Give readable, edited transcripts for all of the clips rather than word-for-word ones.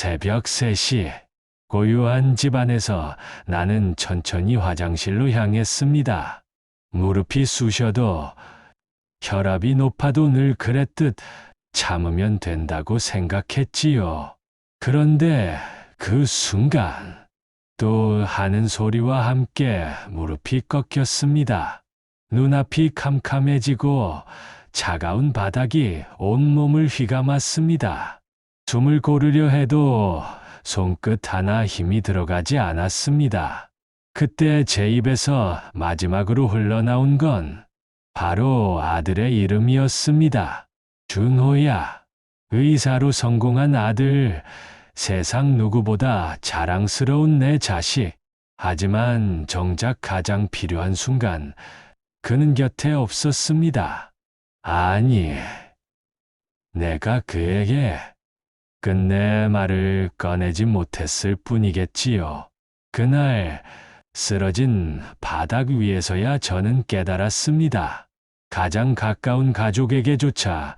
새벽 3시, 고요한 집안에서 나는 천천히 화장실로 향했습니다. 무릎이 쑤셔도 혈압이 높아도 늘 그랬듯 참으면 된다고 생각했지요. 그런데 그 순간 또 하는 소리와 함께 무릎이 꺾였습니다. 눈앞이 캄캄해지고 차가운 바닥이 온몸을 휘감았습니다. 숨을 고르려 해도 손끝 하나 힘이 들어가지 않았습니다. 그때 제 입에서 마지막으로 흘러나온 건 바로 아들의 이름이었습니다. 준호야. 의사로 성공한 아들, 세상 누구보다 자랑스러운 내 자식. 하지만 정작 가장 필요한 순간 그는 곁에 없었습니다. 아니, 내가 그에게 끝내 말을 꺼내지 못했을 뿐이겠지요. 그날 쓰러진 바닥 위에서야 저는 깨달았습니다. 가장 가까운 가족에게조차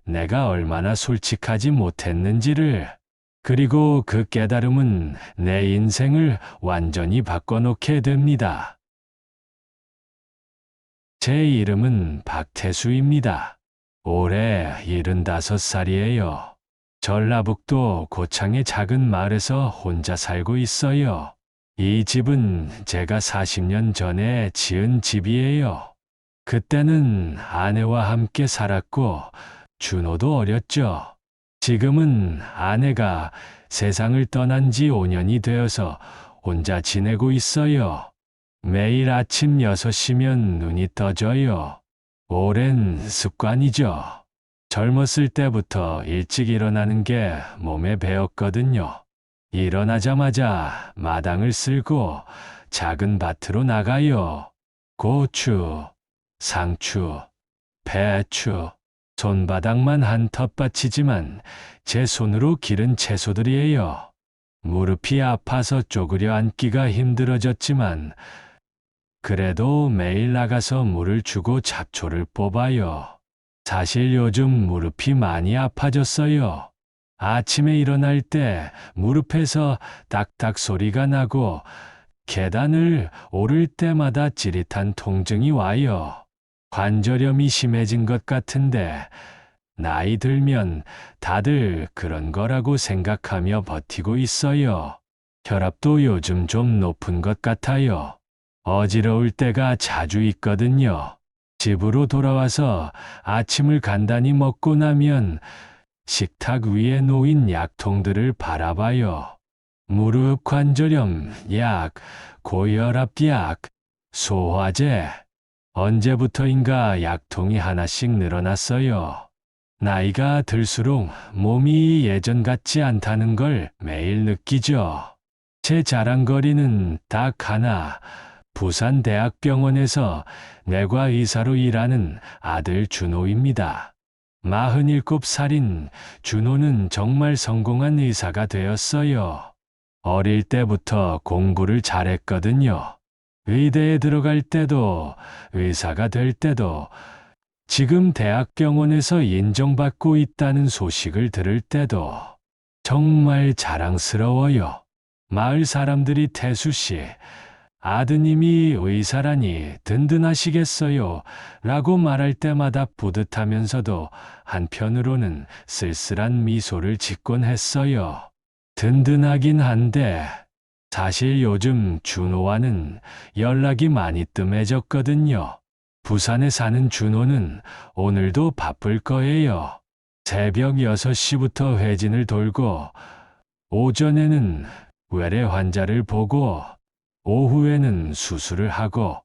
내가 얼마나 솔직하지 못했는지를. 그리고 그 깨달음은 내 인생을 완전히 바꿔놓게 됩니다. 제 이름은 박태수입니다. 올해 75살이에요. 전라북도 고창의 작은 마을에서 혼자 살고 있어요. 이 집은 제가 40년 전에 지은 집이에요. 그때는 아내와 함께 살았고 준호도 어렸죠. 지금은 아내가 세상을 떠난 지 5년이 되어서 혼자 지내고 있어요. 매일 아침 6시면 눈이 떠져요. 오랜 습관이죠. 젊었을 때부터 일찍 일어나는 게 몸에 배었거든요. 일어나자마자 마당을 쓸고 작은 밭으로 나가요. 고추, 상추, 배추, 손바닥만 한 텃밭이지만 제 손으로 기른 채소들이에요. 무릎이 아파서 쪼그려 앉기가 힘들어졌지만 그래도 매일 나가서 물을 주고 잡초를 뽑아요. 사실 요즘 무릎이 많이 아파졌어요. 아침에 일어날 때 무릎에서 딱딱 소리가 나고 계단을 오를 때마다 찌릿한 통증이 와요. 관절염이 심해진 것 같은데 나이 들면 다들 그런 거라고 생각하며 버티고 있어요. 혈압도 요즘 좀 높은 것 같아요. 어지러울 때가 자주 있거든요. 집으로 돌아와서 아침을 간단히 먹고 나면 식탁 위에 놓인 약통들을 바라봐요. 무릎 관절염 약, 고혈압 약, 소화제. 언제부터인가 약통이 하나씩 늘어났어요. 나이가 들수록 몸이 예전 같지 않다는 걸 매일 느끼죠. 제 자랑거리는 딱 하나, 부산대학병원에서 뇌과 의사로 일하는 아들 준호입니다. 47살인 준호는 정말 성공한 의사가 되었어요. 어릴 때부터 공부를 잘했거든요. 의대에 들어갈 때도, 의사가 될 때도, 지금 대학병원에서 인정받고 있다는 소식을 들을 때도 정말 자랑스러워요. 마을 사람들이 태수 씨, 아드님이 의사라니 든든하시겠어요 라고 말할 때마다 뿌듯하면서도 한편으로는 쓸쓸한 미소를 짓곤 했어요. 든든하긴 한데 사실 요즘 준호와는 연락이 많이 뜸해졌거든요. 부산에 사는 준호는 오늘도 바쁠 거예요. 새벽 6시부터 회진을 돌고 오전에는 외래 환자를 보고 오후에는 수술을 하고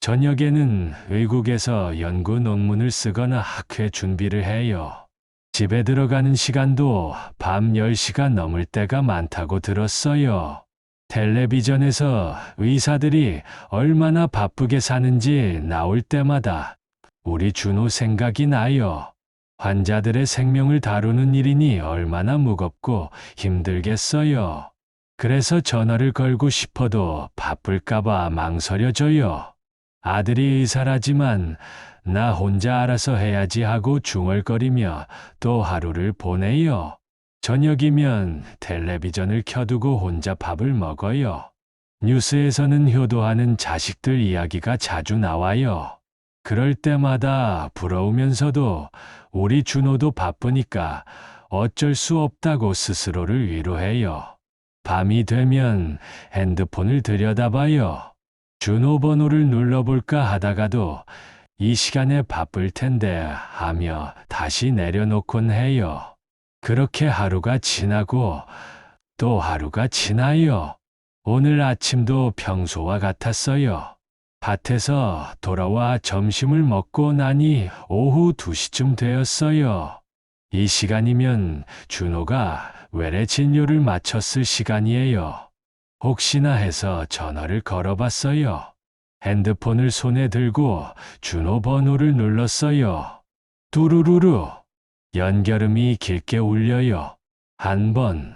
저녁에는 의국에서 연구 논문을 쓰거나 학회 준비를 해요. 집에 들어가는 시간도 밤 10시가 넘을 때가 많다고 들었어요. 텔레비전에서 의사들이 얼마나 바쁘게 사는지 나올 때마다 우리 준호 생각이 나요. 환자들의 생명을 다루는 일이니 얼마나 무겁고 힘들겠어요. 그래서 전화를 걸고 싶어도 바쁠까봐 망설여져요. 아들이 의사라지만 나 혼자 알아서 해야지 하고 중얼거리며 또 하루를 보내요. 저녁이면 텔레비전을 켜두고 혼자 밥을 먹어요. 뉴스에서는 효도하는 자식들 이야기가 자주 나와요. 그럴 때마다 부러우면서도 우리 준호도 바쁘니까 어쩔 수 없다고 스스로를 위로해요. 밤이 되면 핸드폰을 들여다봐요. 준호 번호를 눌러볼까 하다가도 이 시간에 바쁠 텐데 하며 다시 내려놓곤 해요. 그렇게 하루가 지나고 또 하루가 지나요. 오늘 아침도 평소와 같았어요. 밭에서 돌아와 점심을 먹고 나니 오후 2시쯤 되었어요. 이 시간이면 준호가 외래 진료를 마쳤을 시간이에요. 혹시나 해서 전화를 걸어봤어요. 핸드폰을 손에 들고 준호 번호를 눌렀어요. 두루루루. 연결음이 길게 울려요. 1번,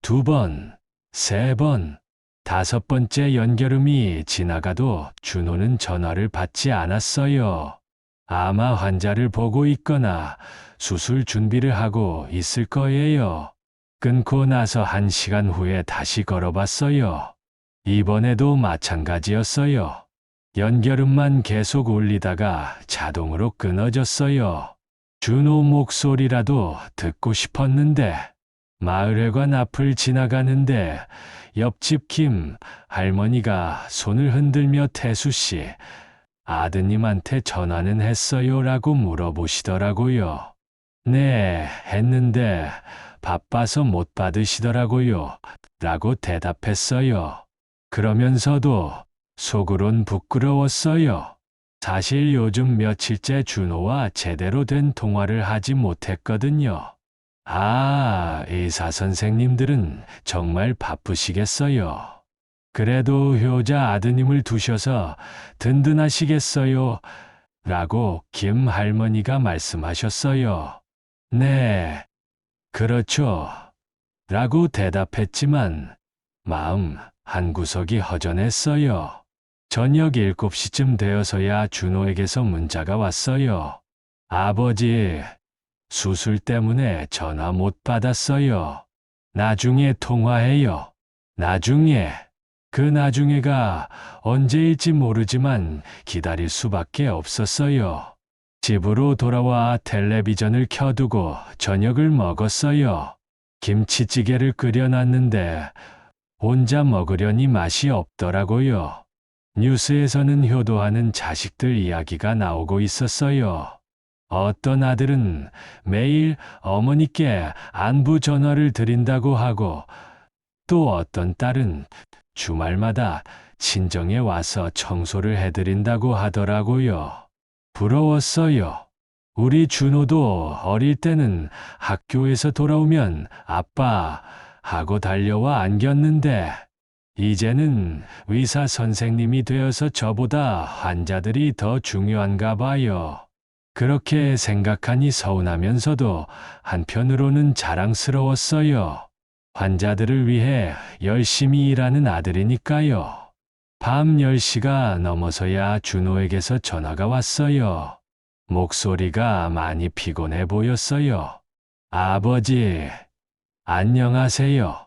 2번, 3번, 5번째 연결음이 지나가도 준호는 전화를 받지 않았어요. 아마 환자를 보고 있거나 수술 준비를 하고 있을 거예요. 끊고 나서 1시간 후에 다시 걸어봤어요. 이번에도 마찬가지였어요. 연결음만 계속 울리다가 자동으로 끊어졌어요. 준호 목소리라도 듣고 싶었는데 마을회관 앞을 지나가는데 옆집 김 할머니가 손을 흔들며 태수씨, 아드님한테 전화는 했어요? 라고 물어보시더라고요. 네, 했는데 바빠서 못 받으시더라고요. 라고 대답했어요. 그러면서도 속으론 부끄러웠어요. 사실 요즘 며칠째 준호와 제대로 된 통화를 하지 못했거든요. 아, 의사 선생님들은 정말 바쁘시겠어요. 그래도 효자 아드님을 두셔서 든든하시겠어요. 라고 김 할머니가 말씀하셨어요. 네, 그렇죠. 라고 대답했지만 마음 한구석이 허전했어요. 저녁 7시쯤 되어서야 준호에게서 문자가 왔어요. 아버지, 수술 때문에 전화 못 받았어요. 나중에 통화해요. 나중에. 그 나중에가 언제일지 모르지만 기다릴 수밖에 없었어요. 집으로 돌아와 텔레비전을 켜두고 저녁을 먹었어요. 김치찌개를 끓여놨는데 혼자 먹으려니 맛이 없더라고요. 뉴스에서는 효도하는 자식들 이야기가 나오고 있었어요. 어떤 아들은 매일 어머니께 안부 전화를 드린다고 하고 또 어떤 딸은 주말마다 친정에 와서 청소를 해드린다고 하더라고요. 부러웠어요. 우리 준호도 어릴 때는 학교에서 돌아오면 아빠 하고 달려와 안겼는데 이제는 의사 선생님이 되어서 저보다 환자들이 더 중요한가 봐요. 그렇게 생각하니 서운하면서도 한편으로는 자랑스러웠어요. 환자들을 위해 열심히 일하는 아들이니까요. 밤 10시가 넘어서야 준호에게서 전화가 왔어요. 목소리가 많이 피곤해 보였어요. 아버지, 안녕하세요.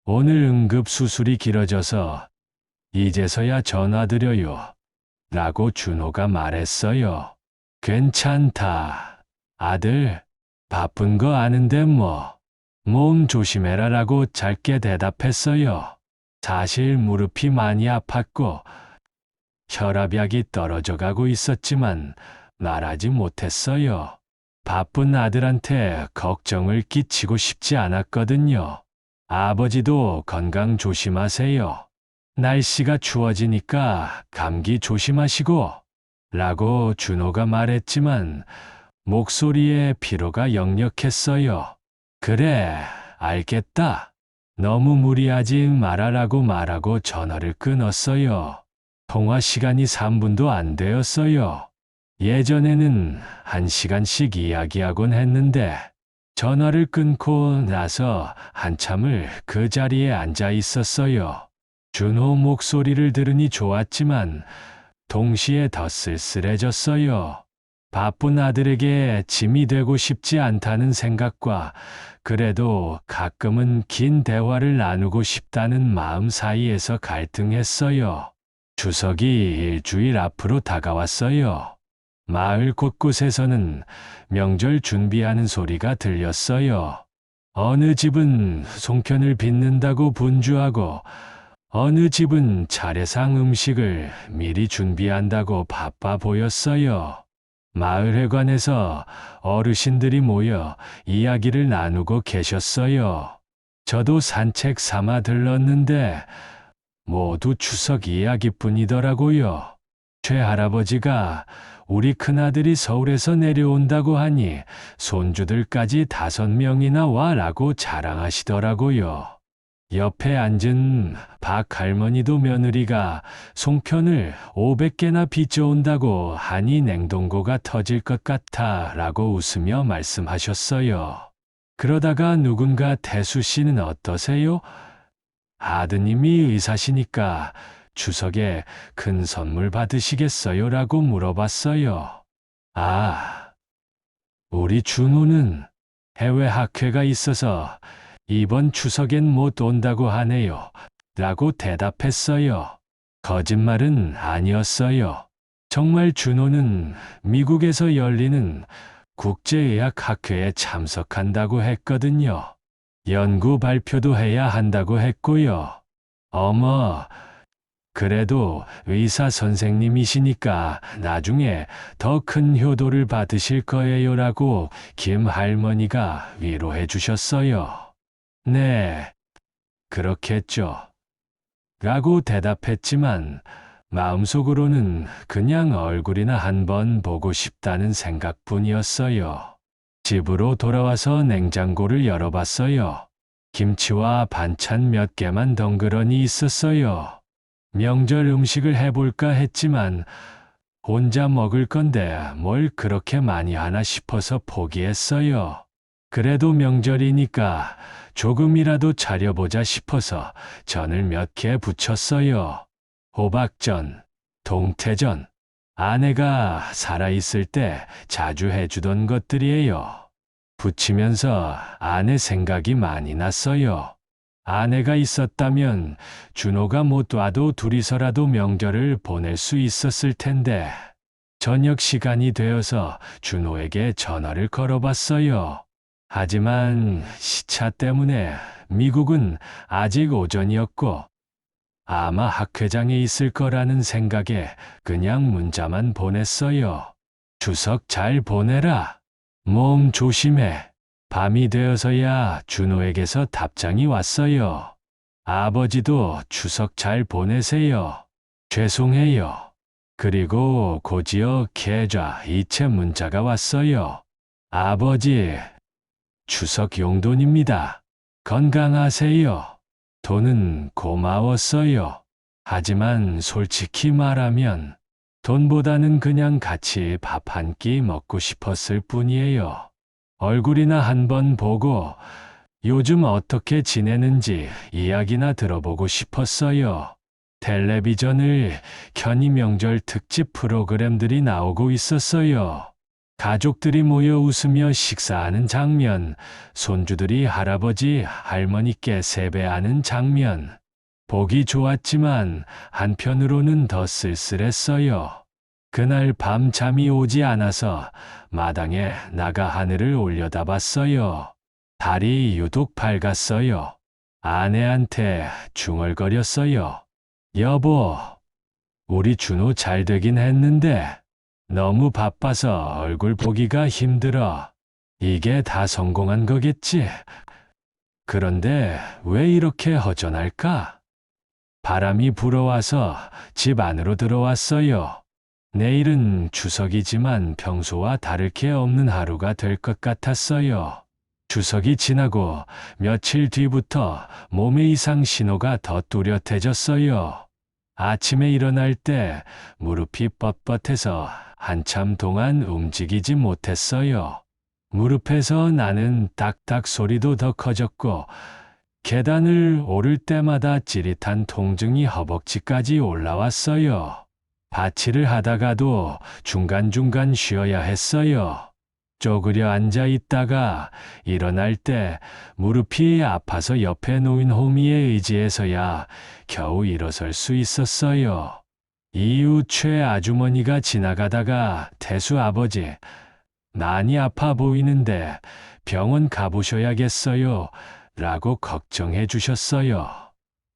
오늘 응급수술이 길어져서 이제서야 전화드려요. 라고 준호가 말했어요. 괜찮다. 아들, 바쁜 거 아는데 뭐. 몸 조심해라 라고 짧게 대답했어요. 사실 무릎이 많이 아팠고 혈압약이 떨어져 가고 있었지만 말하지 못했어요. 바쁜 아들한테 걱정을 끼치고 싶지 않았거든요. 아버지도 건강 조심하세요. 날씨가 추워지니까 감기 조심하시고 라고 준호가 말했지만 목소리에 피로가 역력했어요. 그래, 알겠다. 너무 무리하지 말아라고 말하고 전화를 끊었어요. 통화 시간이 3분도 안 되었어요. 예전에는 1시간씩 이야기하곤 했는데 전화를 끊고 나서 한참을 그 자리에 앉아 있었어요. 준호 목소리를 들으니 좋았지만 동시에 더 쓸쓸해졌어요. 바쁜 아들에게 짐이 되고 싶지 않다는 생각과 그래도 가끔은 긴 대화를 나누고 싶다는 마음 사이에서 갈등했어요. 추석이 일주일 앞으로 다가왔어요. 마을 곳곳에서는 명절 준비하는 소리가 들렸어요. 어느 집은 송편을 빚는다고 분주하고 어느 집은 차례상 음식을 미리 준비한다고 바빠 보였어요. 마을회관에서 어르신들이 모여 이야기를 나누고 계셨어요. 저도 산책 삼아 들렀는데 모두 추석 이야기뿐이더라고요. 최할아버지가 우리 큰아들이 서울에서 내려온다고 하니 손주들까지 5명이나 와라고 자랑하시더라고요. 옆에 앉은 박 할머니도 며느리가 송편을 500개나 빚어온다고 하니 냉동고가 터질 것 같아 라고 웃으며 말씀하셨어요. 그러다가 누군가 태수 씨는 어떠세요? 아드님이 의사시니까 추석에 큰 선물 받으시겠어요? 라고 물어봤어요. 아, 우리 준호는 해외 학회가 있어서 이번 추석엔 못 온다고 하네요. 라고 대답했어요. 거짓말은 아니었어요. 정말 준호는 미국에서 열리는 국제의학학회에 참석한다고 했거든요. 연구 발표도 해야 한다고 했고요. 어머, 그래도 의사 선생님이시니까 나중에 더 큰 효도를 받으실 거예요라고 김 할머니가 위로해 주셨어요. 네, 그렇겠죠. 라고 대답했지만 마음속으로는 그냥 얼굴이나 한번 보고 싶다는 생각뿐이었어요. 집으로 돌아와서 냉장고를 열어봤어요. 김치와 반찬 몇 개만 덩그러니 있었어요. 명절 음식을 해볼까 했지만 혼자 먹을 건데 뭘 그렇게 많이 하나 싶어서 포기했어요. 그래도 명절이니까 조금이라도 차려보자 싶어서 전을 몇 개 부쳤어요. 호박전, 동태전, 아내가 살아있을 때 자주 해주던 것들이에요. 부치면서 아내 생각이 많이 났어요. 아내가 있었다면 준호가 못 와도 둘이서라도 명절을 보낼 수 있었을 텐데. 저녁 시간이 되어서 준호에게 전화를 걸어봤어요. 하지만 시차 때문에 미국은 아직 오전이었고 아마 학회장에 있을 거라는 생각에 그냥 문자만 보냈어요. 추석 잘 보내라. 몸 조심해. 밤이 되어서야 준호에게서 답장이 왔어요. 아버지도 추석 잘 보내세요. 죄송해요. 그리고 곧이어 계좌 이체 문자가 왔어요. 아버지, 추석 용돈입니다. 건강하세요. 돈은 고마웠어요. 하지만 솔직히 말하면 돈보다는 그냥 같이 밥 한 끼 먹고 싶었을 뿐이에요. 얼굴이나 한번 보고 요즘 어떻게 지내는지 이야기나 들어보고 싶었어요. 텔레비전을 켜니 명절 특집 프로그램들이 나오고 있었어요. 가족들이 모여 웃으며 식사하는 장면, 손주들이 할아버지, 할머니께 세배하는 장면. 보기 좋았지만 한편으로는 더 쓸쓸했어요. 그날 밤 잠이 오지 않아서 마당에 나가 하늘을 올려다봤어요. 달이 유독 밝았어요. 아내한테 중얼거렸어요. 여보, 우리 준호 잘 되긴 했는데 너무 바빠서 얼굴 보기가 힘들어. 이게 다 성공한 거겠지? 그런데 왜 이렇게 허전할까? 바람이 불어와서 집 안으로 들어왔어요. 내일은 추석이지만 평소와 다를 게 없는 하루가 될 것 같았어요. 추석이 지나고 며칠 뒤부터 몸의 이상 신호가 더 뚜렷해졌어요. 아침에 일어날 때 무릎이 뻣뻣해서 한참 동안 움직이지 못했어요. 무릎에서 나는 딱딱 소리도 더 커졌고 계단을 오를 때마다 찌릿한 통증이 허벅지까지 올라왔어요. 바치를 하다가도 중간중간 쉬어야 했어요. 쪼그려 앉아 있다가 일어날 때 무릎이 아파서 옆에 놓인 호미에 의지해서야 겨우 일어설 수 있었어요. 이웃 최 아주머니가 지나가다가 태수 아버지, 많이 아파 보이는데 병원 가보셔야겠어요. 라고 걱정해 주셨어요.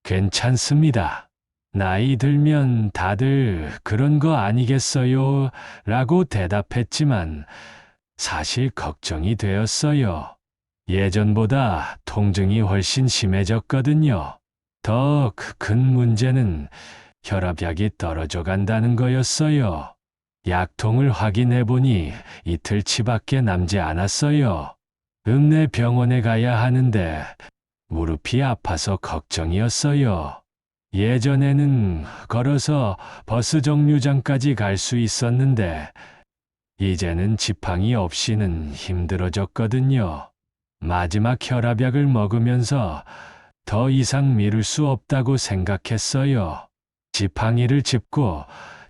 괜찮습니다. 나이 들면 다들 그런 거 아니겠어요? 라고 대답했지만 사실 걱정이 되었어요. 예전보다 통증이 훨씬 심해졌거든요. 더 큰 문제는 혈압약이 떨어져 간다는 거였어요. 약통을 확인해 보니 이틀치밖에 남지 않았어요. 읍내 병원에 가야 하는데 무릎이 아파서 걱정이었어요. 예전에는 걸어서 버스 정류장까지 갈 수 있었는데 이제는 지팡이 없이는 힘들어졌거든요. 마지막 혈압약을 먹으면서 더 이상 미룰 수 없다고 생각했어요. 지팡이를 짚고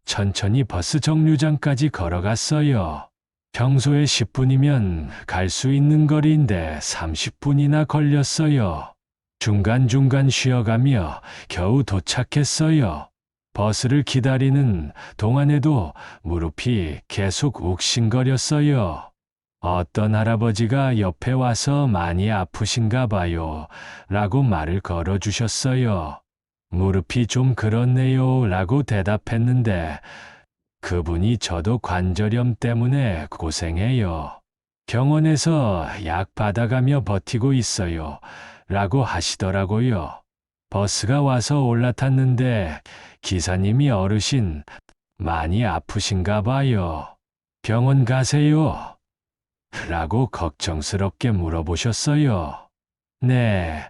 천천히 버스 정류장까지 걸어갔어요. 평소에 10분이면 갈 수 있는 거리인데 30분이나 걸렸어요. 중간중간 쉬어가며 겨우 도착했어요. 버스를 기다리는 동안에도 무릎이 계속 욱신거렸어요. 어떤 할아버지가 옆에 와서 많이 아프신가 봐요. 라고 말을 걸어주셨어요. 무릎이 좀 그렇네요. 라고 대답했는데 그분이 저도 관절염 때문에 고생해요. 병원에서 약 받아가며 버티고 있어요. 라고 하시더라고요. 버스가 와서 올라탔는데 기사님이 어르신 많이 아프신가 봐요. 병원 가세요. 라고 걱정스럽게 물어보셨어요. 네,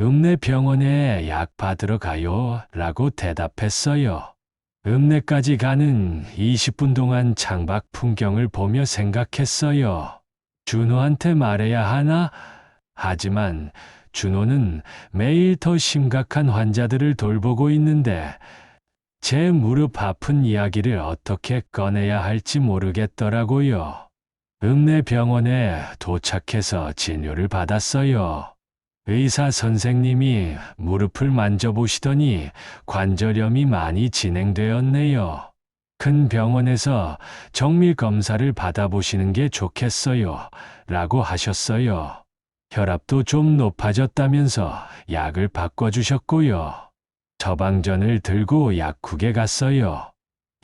읍내 병원에 약 받으러 가요. 라고 대답했어요. 읍내까지 가는 20분 동안 창밖 풍경을 보며 생각했어요. 준호한테 말해야 하나? 하지만 준호는 매일 더 심각한 환자들을 돌보고 있는데 제 무릎 아픈 이야기를 어떻게 꺼내야 할지 모르겠더라고요. 읍내 병원에 도착해서 진료를 받았어요. 의사 선생님이 무릎을 만져보시더니 관절염이 많이 진행되었네요. 큰 병원에서 정밀 검사를 받아보시는 게 좋겠어요. 라고 하셨어요. 혈압도 좀 높아졌다면서 약을 바꿔주셨고요. 처방전을 들고 약국에 갔어요.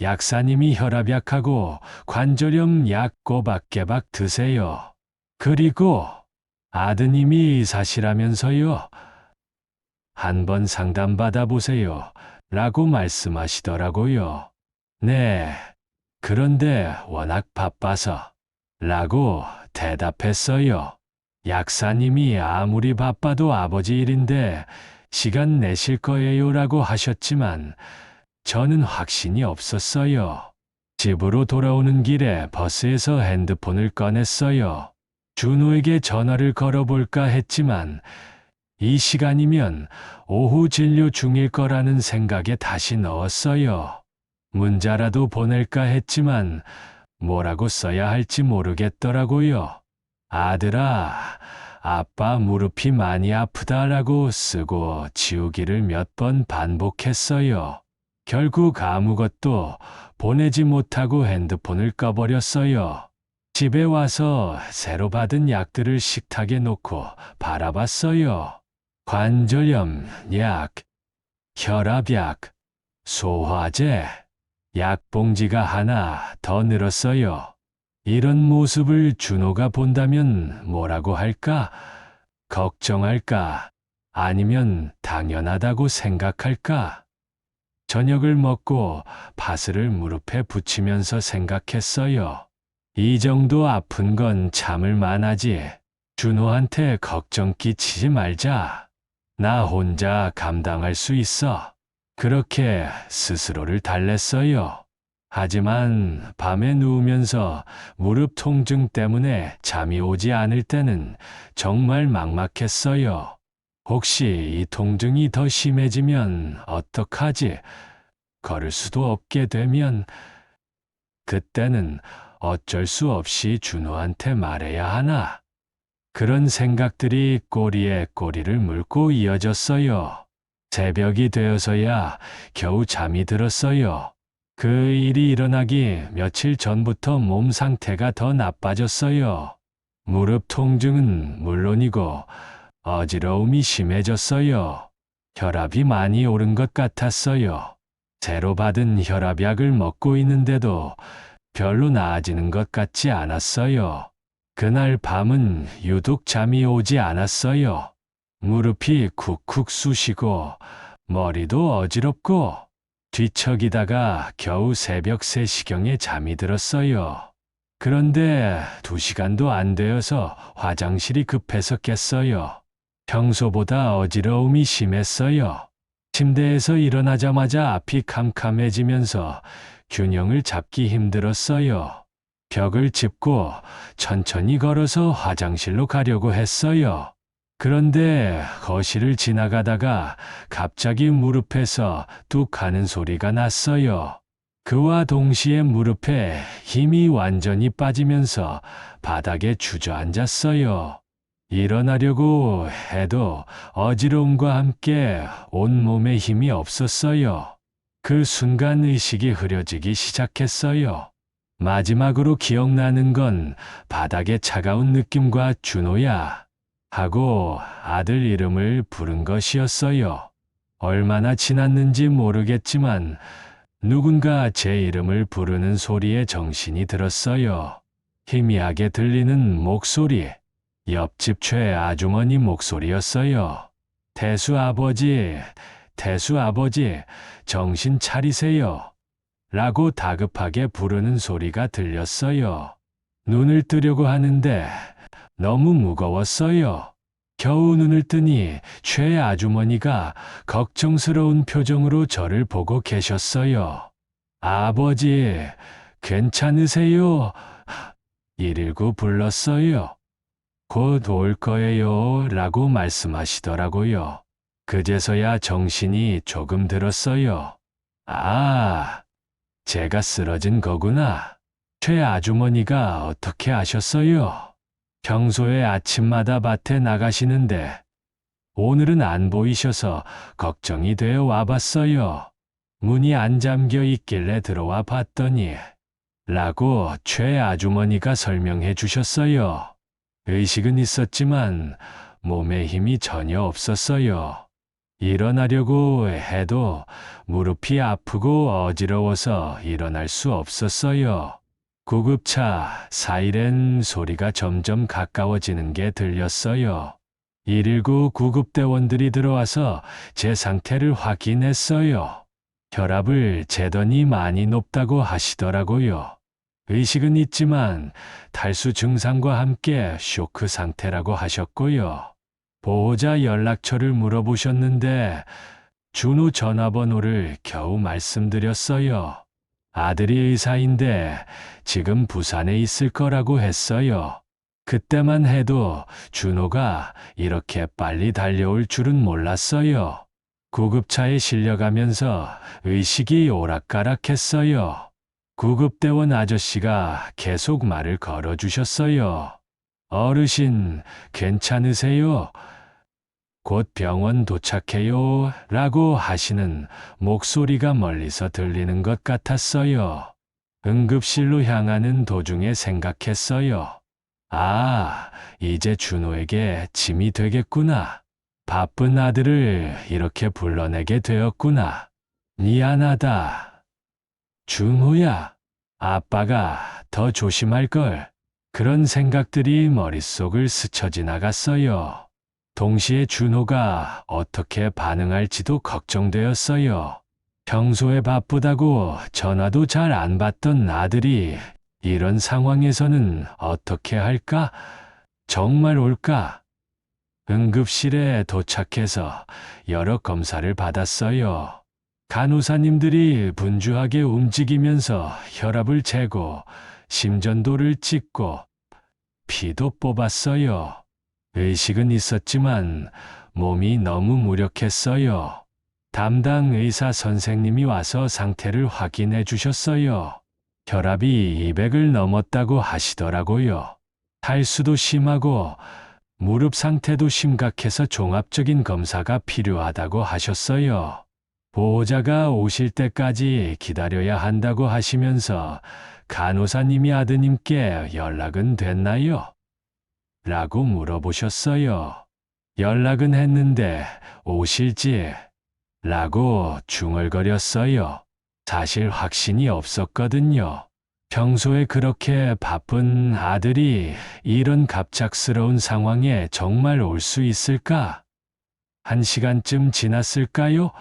약사님이 혈압약하고 관절염 약 꼬박깨박 드세요. 그리고 아드님이 의사시라면서요. 한번 상담받아 보세요. 라고 말씀하시더라고요. 네, 그런데 워낙 바빠서. 라고 대답했어요. 약사님이 아무리 바빠도 아버지 일인데 시간 내실 거예요. 라고 하셨지만 저는 확신이 없었어요. 집으로 돌아오는 길에 버스에서 핸드폰을 꺼냈어요. 준호에게 전화를 걸어볼까 했지만 이 시간이면 오후 진료 중일 거라는 생각에 다시 넣었어요. 문자라도 보낼까 했지만 뭐라고 써야 할지 모르겠더라고요. 아들아, 아빠 무릎이 많이 아프다라고 쓰고 지우기를 몇 번 반복했어요. 결국 아무것도 보내지 못하고 핸드폰을 꺼버렸어요. 집에 와서 새로 받은 약들을 식탁에 놓고 바라봤어요. 관절염 약, 혈압약, 소화제, 약봉지가 하나 더 늘었어요. 이런 모습을 준호가 본다면 뭐라고 할까? 걱정할까? 아니면 당연하다고 생각할까? 저녁을 먹고 파스를 무릎에 붙이면서 생각했어요. 이 정도 아픈 건 참을 만하지. 준호한테 걱정 끼치지 말자. 나 혼자 감당할 수 있어. 그렇게 스스로를 달랬어요. 하지만 밤에 누우면서 무릎 통증 때문에 잠이 오지 않을 때는 정말 막막했어요. 혹시 이 통증이 더 심해지면 어떡하지? 걸을 수도 없게 되면 그때는 어쩔 수 없이 준호한테 말해야 하나. 그런 생각들이 꼬리에 꼬리를 물고 이어졌어요. 새벽이 되어서야 겨우 잠이 들었어요. 그 일이 일어나기 며칠 전부터 몸 상태가 더 나빠졌어요. 무릎 통증은 물론이고 어지러움이 심해졌어요. 혈압이 많이 오른 것 같았어요. 새로 받은 혈압약을 먹고 있는데도 별로 나아지는 것 같지 않았어요. 그날 밤은 유독 잠이 오지 않았어요. 무릎이 쿡쿡 쑤시고 머리도 어지럽고 뒤척이다가 겨우 새벽 3시경에 잠이 들었어요. 그런데 2시간도 안 되어서 화장실이 급해서 깼어요. 평소보다 어지러움이 심했어요. 침대에서 일어나자마자 앞이 캄캄해지면서 균형을 잡기 힘들었어요. 벽을 짚고 천천히 걸어서 화장실로 가려고 했어요. 그런데 거실을 지나가다가 갑자기 무릎에서 뚝 하는 소리가 났어요. 그와 동시에 무릎에 힘이 완전히 빠지면서 바닥에 주저앉았어요. 일어나려고 해도 어지러움과 함께 온몸에 힘이 없었어요. 그 순간 의식이 흐려지기 시작했어요. 마지막으로 기억나는 건 바닥의 차가운 느낌과 준호야 하고 아들 이름을 부른 것이었어요. 얼마나 지났는지 모르겠지만 누군가 제 이름을 부르는 소리에 정신이 들었어요. 희미하게 들리는 목소리. 옆집 최 아주머니 목소리였어요. 태수 아버지, 정신 차리세요. 라고 다급하게 부르는 소리가 들렸어요. 눈을 뜨려고 하는데 너무 무거웠어요. 겨우 눈을 뜨니 최 아주머니가 걱정스러운 표정으로 저를 보고 계셨어요. 아버지, 괜찮으세요? 119 불렀어요. 곧 올 거예요. 라고 말씀하시더라고요. 그제서야 정신이 조금 들었어요. 아, 제가 쓰러진 거구나. 최 아주머니가 어떻게 아셨어요? 평소에 아침마다 밭에 나가시는데 오늘은 안 보이셔서 걱정이 되어 와봤어요. 문이 안 잠겨 있길래 들어와 봤더니 라고 최 아주머니가 설명해 주셨어요. 의식은 있었지만 몸에 힘이 전혀 없었어요. 일어나려고 해도 무릎이 아프고 어지러워서 일어날 수 없었어요. 구급차 사이렌 소리가 점점 가까워지는 게 들렸어요. 119 구급대원들이 들어와서 제 상태를 확인했어요. 혈압을 재더니 많이 높다고 하시더라고요. 의식은 있지만 탈수 증상과 함께 쇼크 상태라고 하셨고요. 보호자 연락처를 물어보셨는데 준호 전화번호를 겨우 말씀드렸어요. 아들이 의사인데 지금 부산에 있을 거라고 했어요. 그때만 해도 준호가 이렇게 빨리 달려올 줄은 몰랐어요. 구급차에 실려가면서 의식이 오락가락했어요. 구급대원 아저씨가 계속 말을 걸어주셨어요. 어르신, 괜찮으세요? 곧 병원 도착해요. 라고 하시는 목소리가 멀리서 들리는 것 같았어요. 응급실로 향하는 도중에 생각했어요. 아, 이제 준호에게 짐이 되겠구나. 바쁜 아들을 이렇게 불러내게 되었구나. 미안하다. 준호야, 아빠가 더 조심할걸. 그런 생각들이 머릿속을 스쳐 지나갔어요. 동시에 준호가 어떻게 반응할지도 걱정되었어요. 평소에 바쁘다고 전화도 잘 안 받던 아들이 이런 상황에서는 어떻게 할까? 정말 올까? 응급실에 도착해서 여러 검사를 받았어요. 간호사님들이 분주하게 움직이면서 혈압을 재고 심전도를 찍고 피도 뽑았어요. 의식은 있었지만 몸이 너무 무력했어요. 담당 의사 선생님이 와서 상태를 확인해 주셨어요. 혈압이 200을 넘었다고 하시더라고요. 탈수도 심하고 무릎 상태도 심각해서 종합적인 검사가 필요하다고 하셨어요. 보호자가 오실 때까지 기다려야 한다고 하시면서 간호사님이 아드님께 연락은 됐나요? 라고 물어보셨어요. 연락은 했는데 오실지? 라고 중얼거렸어요. 사실 확신이 없었거든요. 평소에 그렇게 바쁜 아들이 이런 갑작스러운 상황에 정말 올 수 있을까? 1시간쯤 지났을까요?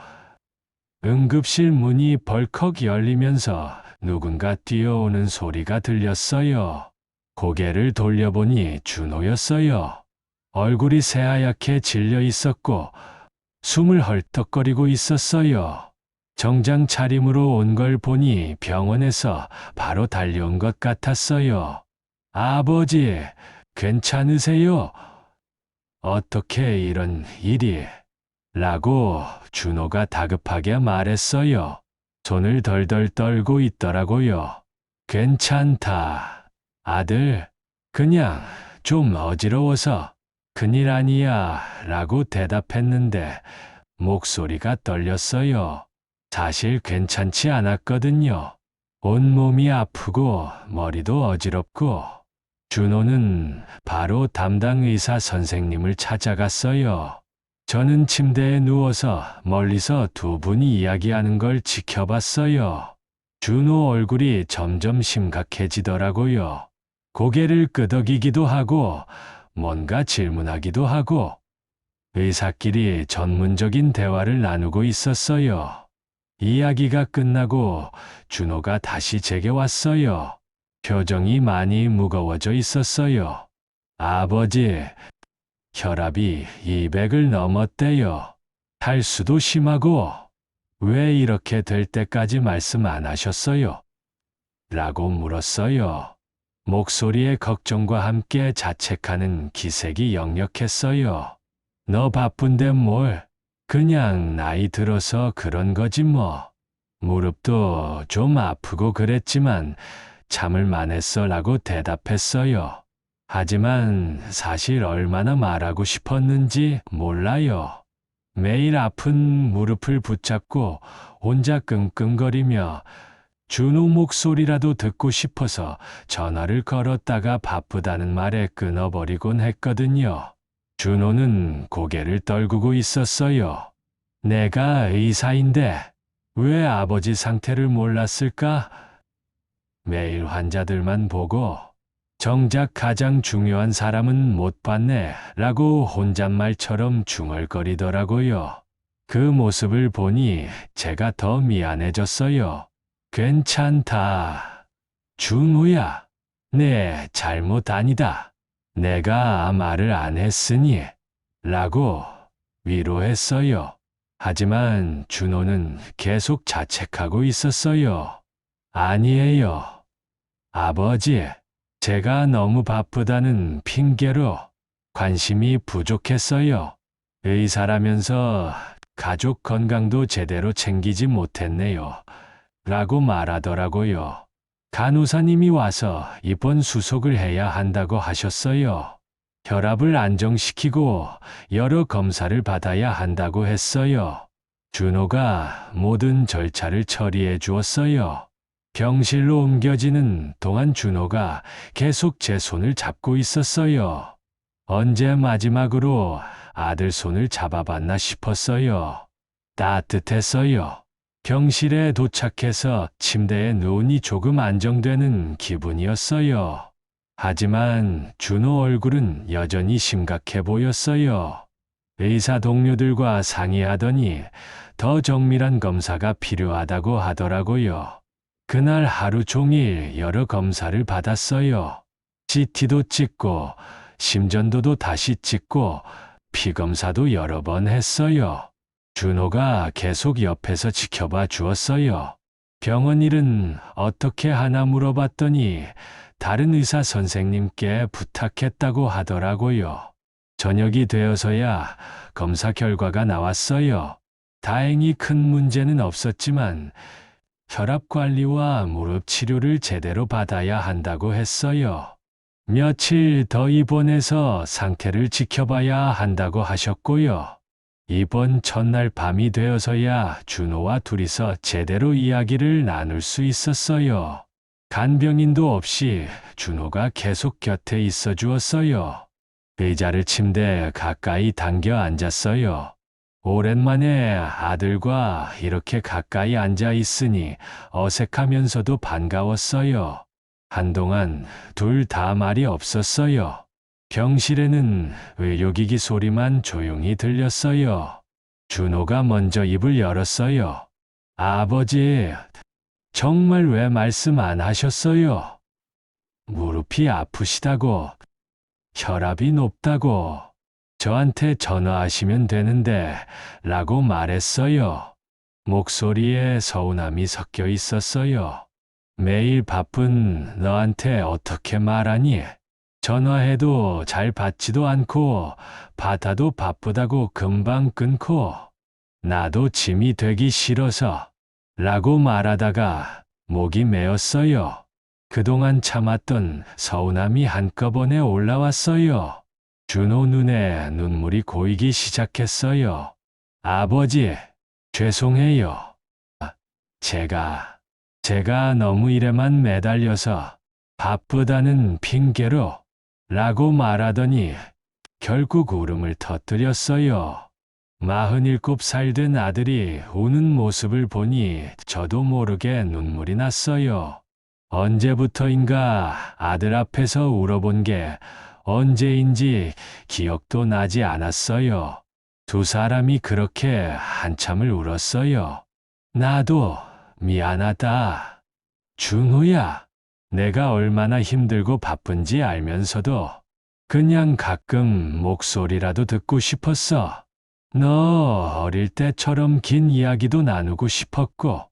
응급실 문이 벌컥 열리면서 누군가 뛰어오는 소리가 들렸어요. 고개를 돌려보니 준호였어요. 얼굴이 새하얗게 질려 있었고 숨을 헐떡거리고 있었어요. 정장 차림으로 온 걸 보니 병원에서 바로 달려온 것 같았어요. 아버지, 괜찮으세요? 어떻게 이런 일이? 라고 준호가 다급하게 말했어요. 손을 덜덜 떨고 있더라고요. 괜찮다. 아들, 그냥 좀 어지러워서 큰일 아니야 라고 대답했는데 목소리가 떨렸어요. 사실 괜찮지 않았거든요. 온몸이 아프고 머리도 어지럽고 준호는 바로 담당 의사 선생님을 찾아갔어요. 저는 침대에 누워서 멀리서 두 분이 이야기하는 걸 지켜봤어요. 준호 얼굴이 점점 심각해지더라고요. 고개를 끄덕이기도 하고 뭔가 질문하기도 하고 의사끼리 전문적인 대화를 나누고 있었어요. 이야기가 끝나고 준호가 다시 제게 왔어요. 표정이 많이 무거워져 있었어요. 아버지, 혈압이 200을 넘었대요. 탈수도 심하고 왜 이렇게 될 때까지 말씀 안 하셨어요? 라고 물었어요. 목소리에 걱정과 함께 자책하는 기색이 역력했어요. 너 바쁜데 뭘? 그냥 나이 들어서 그런 거지 뭐. 무릎도 좀 아프고 그랬지만 참을만 했어 라고 대답했어요. 하지만 사실 얼마나 말하고 싶었는지 몰라요. 매일 아픈 무릎을 붙잡고 혼자 끙끙거리며 준호 목소리라도 듣고 싶어서 전화를 걸었다가 바쁘다는 말에 끊어버리곤 했거든요. 준호는 고개를 떨구고 있었어요. 내가 의사인데 왜 아버지 상태를 몰랐을까? 매일 환자들만 보고 정작 가장 중요한 사람은 못 봤네 라고 혼잣말처럼 중얼거리더라고요. 그 모습을 보니 제가 더 미안해졌어요. 괜찮다. 준호야, 내 잘못 아니다. 내가 말을 안 했으니 라고 위로했어요. 하지만 준호는 계속 자책하고 있었어요. 아니에요. 아버지, 제가 너무 바쁘다는 핑계로 관심이 부족했어요. 의사라면서 가족 건강도 제대로 챙기지 못했네요. 라고 말하더라고요. 간호사님이 와서 입원 수속을 해야 한다고 하셨어요. 혈압을 안정시키고 여러 검사를 받아야 한다고 했어요. 준호가 모든 절차를 처리해 주었어요. 병실로 옮겨지는 동안 준호가 계속 제 손을 잡고 있었어요. 언제 마지막으로 아들 손을 잡아봤나 싶었어요. 따뜻했어요. 병실에 도착해서 침대에 누우니 조금 안정되는 기분이었어요. 하지만 준호 얼굴은 여전히 심각해 보였어요. 의사 동료들과 상의하더니 더 정밀한 검사가 필요하다고 하더라고요. 그날 하루 종일 여러 검사를 받았어요. CT도 찍고 심전도도 다시 찍고 피검사도 여러 번 했어요. 준호가 계속 옆에서 지켜봐 주었어요. 병원 일은 어떻게 하나 물어봤더니 다른 의사 선생님께 부탁했다고 하더라고요. 저녁이 되어서야 검사 결과가 나왔어요. 다행히 큰 문제는 없었지만 혈압 관리와 무릎 치료를 제대로 받아야 한다고 했어요. 며칠 더 입원해서 상태를 지켜봐야 한다고 하셨고요. 입원 첫날 밤이 되어서야 준호와 둘이서 제대로 이야기를 나눌 수 있었어요. 간병인도 없이 준호가 계속 곁에 있어 주었어요. 의자를 침대에 가까이 당겨 앉았어요. 오랜만에 아들과 이렇게 가까이 앉아 있으니 어색하면서도 반가웠어요. 한동안 둘 다 말이 없었어요. 병실에는 의료기기 소리만 조용히 들렸어요. 준호가 먼저 입을 열었어요. 아버지, 정말 왜 말씀 안 하셨어요? 무릎이 아프시다고, 혈압이 높다고, 저한테 전화하시면 되는데, 라고 말했어요. 목소리에 서운함이 섞여 있었어요. 매일 바쁜 너한테 어떻게 말하니? 전화해도 잘 받지도 않고 받아도 바쁘다고 금방 끊고 나도 짐이 되기 싫어서 라고 말하다가 목이 메었어요. 그동안 참았던 서운함이 한꺼번에 올라왔어요. 준호 눈에 눈물이 고이기 시작했어요. 아버지, 죄송해요. 제가 너무 일에만 매달려서 바쁘다는 핑계로 라고 말하더니 결국 울음을 터뜨렸어요. 47살 된 아들이 우는 모습을 보니 저도 모르게 눈물이 났어요. 언제부터인가 아들 앞에서 울어본 게 언제인지 기억도 나지 않았어요. 두 사람이 그렇게 한참을 울었어요. 나도 미안하다. 준호야, 내가 얼마나 힘들고 바쁜지 알면서도 그냥 가끔 목소리라도 듣고 싶었어. 너 어릴 때처럼 긴 이야기도 나누고 싶었고,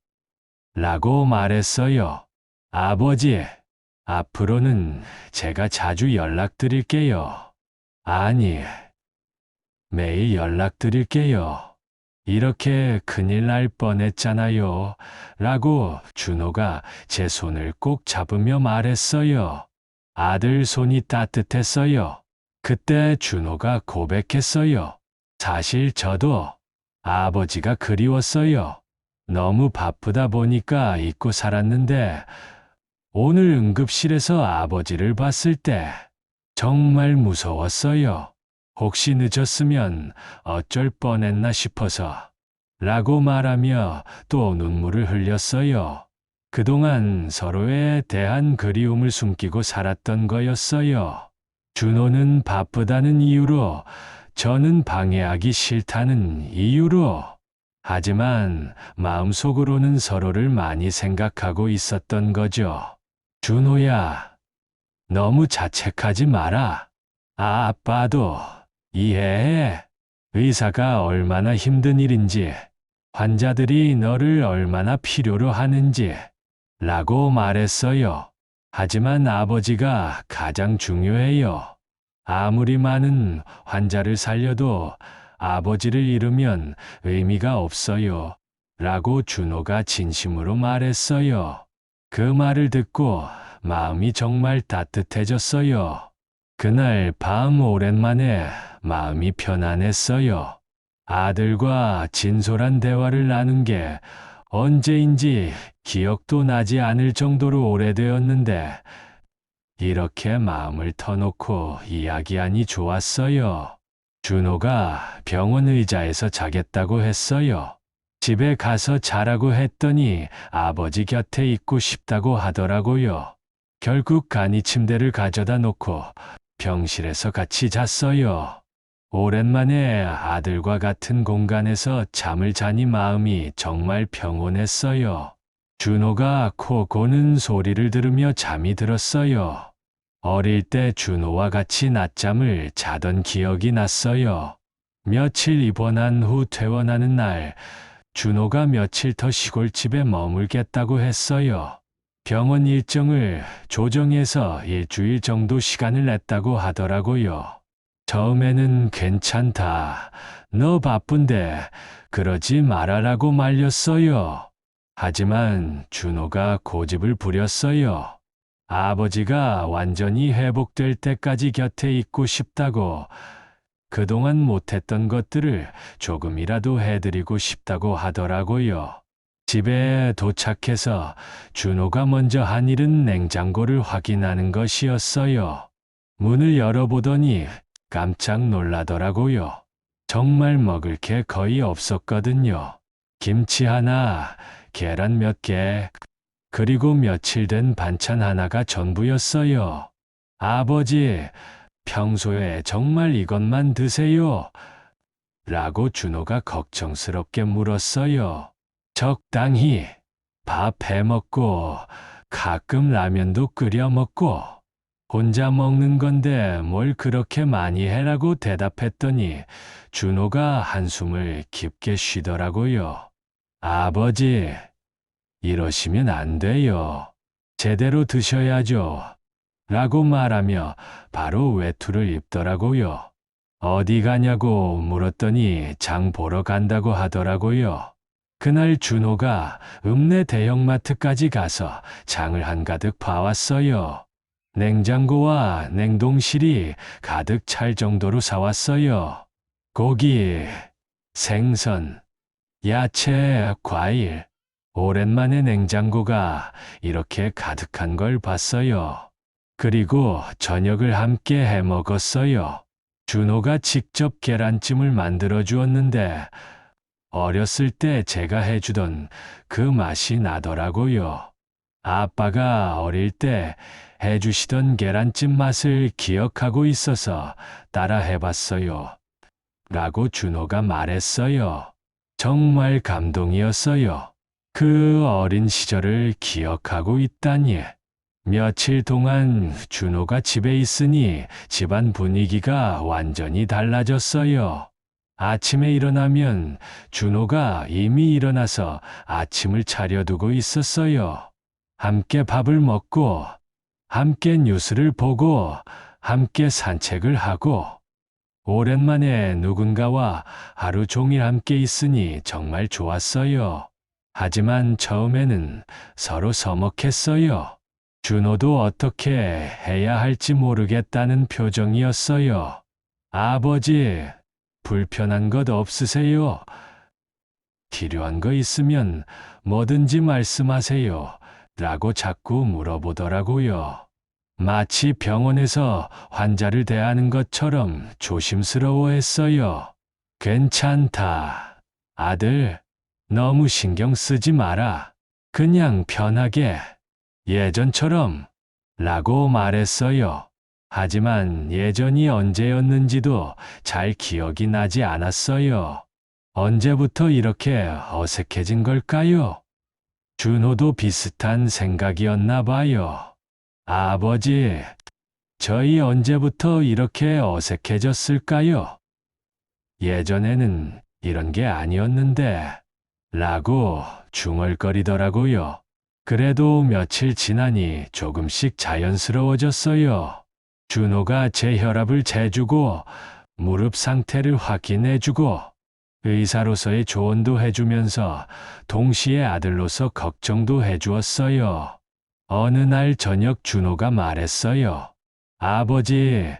라고 말했어요. 아버지, 앞으로는 제가 자주 연락드릴게요. 아니, 매일 연락드릴게요. 이렇게 큰일 날 뻔했잖아요. 라고 준호가 제 손을 꼭 잡으며 말했어요. 아들 손이 따뜻했어요. 그때 준호가 고백했어요. 사실 저도 아버지가 그리웠어요. 너무 바쁘다 보니까 잊고 살았는데 오늘 응급실에서 아버지를 봤을 때 정말 무서웠어요. 혹시 늦었으면 어쩔 뻔했나 싶어서 라고 말하며 또 눈물을 흘렸어요. 그동안 서로에 대한 그리움을 숨기고 살았던 거였어요. 준호는 바쁘다는 이유로, 저는 방해하기 싫다는 이유로. 하지만 마음속으로는 서로를 많이 생각하고 있었던 거죠. 준호야, 너무 자책하지 마라. 아빠도 이해해. 의사가 얼마나 힘든 일인지, 환자들이 너를 얼마나 필요로 하는지, 라고 말했어요. 하지만 아버지가 가장 중요해요. 아무리 많은 환자를 살려도 아버지를 잃으면 의미가 없어요. 라고 준호가 진심으로 말했어요. 그 말을 듣고 마음이 정말 따뜻해졌어요. 그날 밤 오랜만에 마음이 편안했어요. 아들과 진솔한 대화를 나눈 게 언제인지 기억도 나지 않을 정도로 오래되었는데 이렇게 마음을 터놓고 이야기하니 좋았어요. 준호가 병원 의자에서 자겠다고 했어요. 집에 가서 자라고 했더니 아버지 곁에 있고 싶다고 하더라고요. 결국 간이 침대를 가져다 놓고 병실에서 같이 잤어요. 오랜만에 아들과 같은 공간에서 잠을 자니 마음이 정말 평온했어요. 준호가 코 고는 소리를 들으며 잠이 들었어요. 어릴 때 준호와 같이 낮잠을 자던 기억이 났어요. 며칠 입원한 후 퇴원하는 날, 준호가 며칠 더 시골집에 머물겠다고 했어요. 병원 일정을 조정해서 일주일 정도 시간을 냈다고 하더라고요. 처음에는 괜찮다. 너 바쁜데 그러지 말아라고 말렸어요. 하지만 준호가 고집을 부렸어요. 아버지가 완전히 회복될 때까지 곁에 있고 싶다고, 그동안 못했던 것들을 조금이라도 해드리고 싶다고 하더라고요. 집에 도착해서 준호가 먼저 한 일은 냉장고를 확인하는 것이었어요. 문을 열어보더니 깜짝 놀라더라고요. 정말 먹을 게 거의 없었거든요. 김치 하나, 계란 몇 개, 그리고 며칠 된 반찬 하나가 전부였어요. 아버지, 평소에 정말 이것만 드세요? 라고 준호가 걱정스럽게 물었어요. 적당히 밥 해 먹고 가끔 라면도 끓여 먹고 혼자 먹는 건데 뭘 그렇게 많이 해라고 대답했더니 준호가 한숨을 깊게 쉬더라고요. 아버지, 이러시면 안 돼요. 제대로 드셔야죠. 라고 말하며 바로 외투를 입더라고요. 어디 가냐고 물었더니 장 보러 간다고 하더라고요. 그날 준호가 읍내 대형마트까지 가서 장을 한가득 봐왔어요. 냉장고와 냉동실이 가득 찰 정도로 사왔어요. 고기, 생선, 야채, 과일. 오랜만에 냉장고가 이렇게 가득한 걸 봤어요. 그리고 저녁을 함께 해 먹었어요. 준호가 직접 계란찜을 만들어 주었는데 어렸을 때 제가 해주던 그 맛이 나더라고요. 아빠가 어릴 때 해주시던 계란찜 맛을 기억하고 있어서 따라 해봤어요. 라고 준호가 말했어요. 정말 감동이었어요. 그 어린 시절을 기억하고 있다니. 며칠 동안 준호가 집에 있으니 집안 분위기가 완전히 달라졌어요. 아침에 일어나면 준호가 이미 일어나서 아침을 차려두고 있었어요. 함께 밥을 먹고, 함께 뉴스를 보고, 함께 산책을 하고, 오랜만에 누군가와 하루 종일 함께 있으니 정말 좋았어요. 하지만 처음에는 서로 서먹했어요. 준호도 어떻게 해야 할지 모르겠다는 표정이었어요. 아버지, 불편한 것 없으세요? 필요한 거 있으면 뭐든지 말씀하세요. 라고 자꾸 물어보더라고요. 마치 병원에서 환자를 대하는 것처럼 조심스러워했어요. 괜찮다. 아들, 너무 신경 쓰지 마라. 그냥 편하게. 예전처럼. 라고 말했어요. 하지만 예전이 언제였는지도 잘 기억이 나지 않았어요. 언제부터 이렇게 어색해진 걸까요? 준호도 비슷한 생각이었나 봐요. 아버지, 저희 언제부터 이렇게 어색해졌을까요? 예전에는 이런 게 아니었는데, 라고 중얼거리더라고요. 그래도 며칠 지나니 조금씩 자연스러워졌어요. 준호가 제 혈압을 재주고 무릎 상태를 확인해주고 의사로서의 조언도 해주면서 동시에 아들로서 걱정도 해주었어요. 어느 날 저녁 준호가 말했어요. 아버지,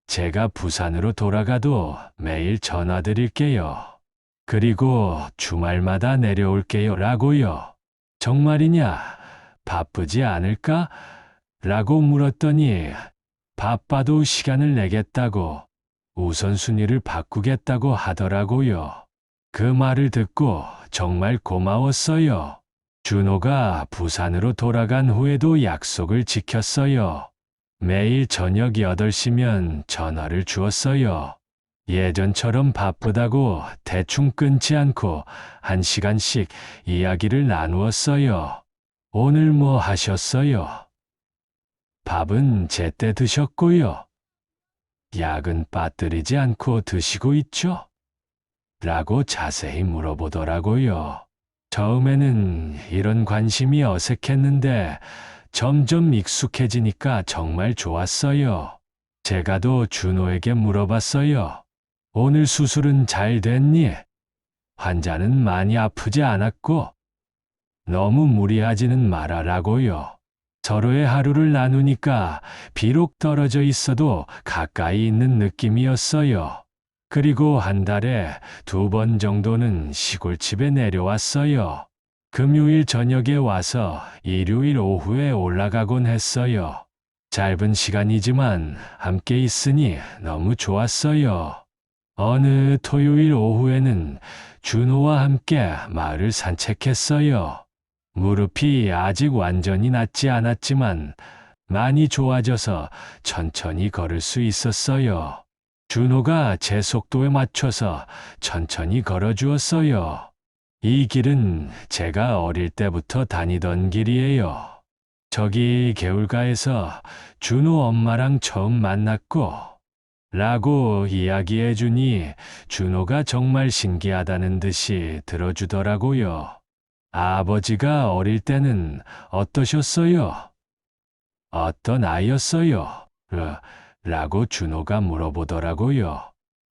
제가 부산으로 돌아가도 매일 전화드릴게요. 그리고 주말마다 내려올게요. 라고요. 정말이냐? 바쁘지 않을까? 라고 물었더니 바빠도 시간을 내겠다고 우선순위를 바꾸겠다고 하더라고요. 그 말을 듣고 정말 고마웠어요. 준호가 부산으로 돌아간 후에도 약속을 지켰어요. 매일 저녁 8시면 전화를 주었어요. 예전처럼 바쁘다고 대충 끊지 않고 1시간씩 이야기를 나누었어요. 오늘 뭐 하셨어요? 밥은 제때 드셨고요. 약은 빠뜨리지 않고 드시고 있죠? 라고 자세히 물어보더라고요. 처음에는 이런 관심이 어색했는데 점점 익숙해지니까 정말 좋았어요. 제가 또 준호에게 물어봤어요. 오늘 수술은 잘 됐니? 환자는 많이 아프지 않았고, 너무 무리하지는 말아라고요. 서로의 하루를 나누니까 비록 떨어져 있어도 가까이 있는 느낌이었어요. 그리고 한 달에 2번 정도는 시골집에 내려왔어요. 금요일 저녁에 와서 일요일 오후에 올라가곤 했어요. 짧은 시간이지만 함께 있으니 너무 좋았어요. 어느 토요일 오후에는 준호와 함께 마을을 산책했어요. 무릎이 아직 완전히 낫지 않았지만 많이 좋아져서 천천히 걸을 수 있었어요. 준호가 제 속도에 맞춰서 천천히 걸어주었어요. 이 길은 제가 어릴 때부터 다니던 길이에요. 저기 개울가에서 준호 엄마랑 처음 만났고, 라고 이야기해 주니 준호가 정말 신기하다는 듯이 들어주더라고요. 아버지가 어릴 때는 어떠셨어요? 어떤 아이였어요? 라고 준호가 물어보더라고요.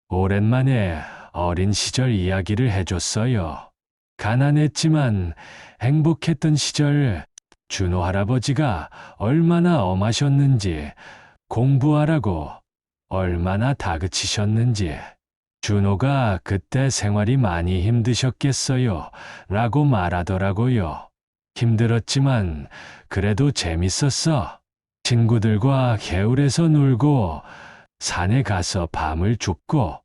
오랜만에 어린 시절 이야기를 해줬어요. 가난했지만 행복했던 시절, 준호 할아버지가 얼마나 엄하셨는지, 공부하라고 얼마나 다그치셨는지, 준호가 그때 생활이 많이 힘드셨겠어요. 라고 말하더라고요. 힘들었지만 그래도 재밌었어. 친구들과 개울에서 놀고 산에 가서 밤을 줍고.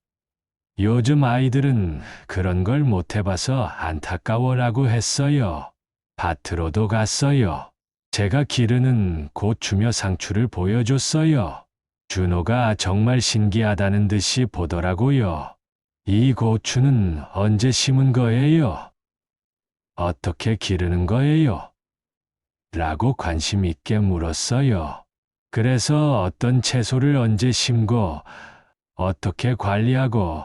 요즘 아이들은 그런 걸 못 해봐서 안타까워라고 했어요. 밭으로도 갔어요. 제가 기르는 고추며 상추를 보여줬어요. 준호가 정말 신기하다는 듯이 보더라고요. 이 고추는 언제 심은 거예요? 어떻게 기르는 거예요? 라고 관심 있게 물었어요. 그래서 어떤 채소를 언제 심고, 어떻게 관리하고,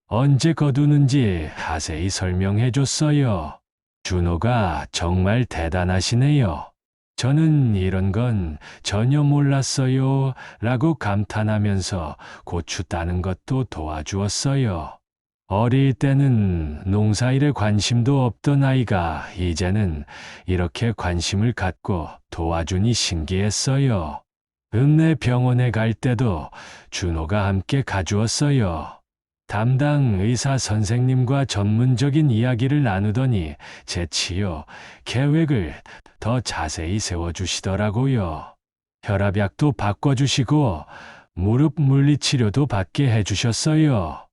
언제 거두는지 자세히 설명해 줬어요. 준호가 정말 대단하시네요. 저는 이런 건 전혀 몰랐어요. 라고 감탄하면서 고추 따는 것도 도와주었어요. 어릴 때는 농사일에 관심도 없던 아이가 이제는 이렇게 관심을 갖고 도와주니 신기했어요. 읍내 병원에 갈 때도 준호가 함께 가주었어요. 담당 의사 선생님과 전문적인 이야기를 나누더니 제 치료 계획을 더 자세히 세워주시더라고요. 혈압약도 바꿔주시고 무릎 물리치료도 받게 해주셨어요.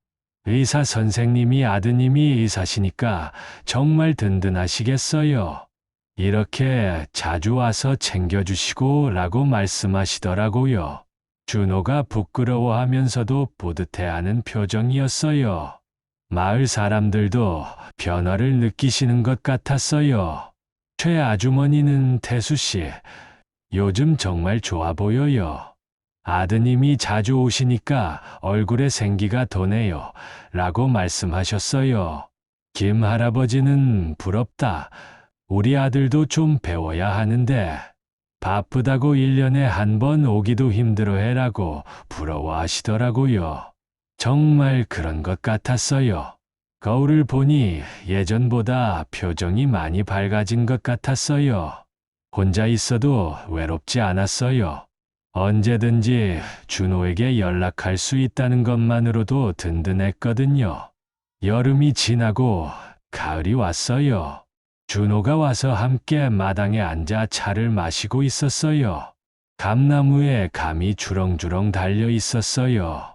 의사 선생님이 아드님이 의사시니까 정말 든든하시겠어요. 이렇게 자주 와서 챙겨주시고 라고 말씀하시더라고요. 준호가 부끄러워하면서도 뿌듯해하는 표정이었어요. 마을 사람들도 변화를 느끼시는 것 같았어요. 최 아주머니는 태수 씨, 요즘 정말 좋아 보여요. 아드님이 자주 오시니까 얼굴에 생기가 도네요. 라고 말씀하셨어요. 김 할아버지는 부럽다. 우리 아들도 좀 배워야 하는데 바쁘다고 1년에 한 번 오기도 힘들어해라고 부러워하시더라고요. 정말 그런 것 같았어요. 거울을 보니 예전보다 표정이 많이 밝아진 것 같았어요. 혼자 있어도 외롭지 않았어요. 언제든지 준호에게 연락할 수 있다는 것만으로도 든든했거든요. 여름이 지나고 가을이 왔어요. 준호가 와서 함께 마당에 앉아 차를 마시고 있었어요. 감나무에 감이 주렁주렁 달려 있었어요.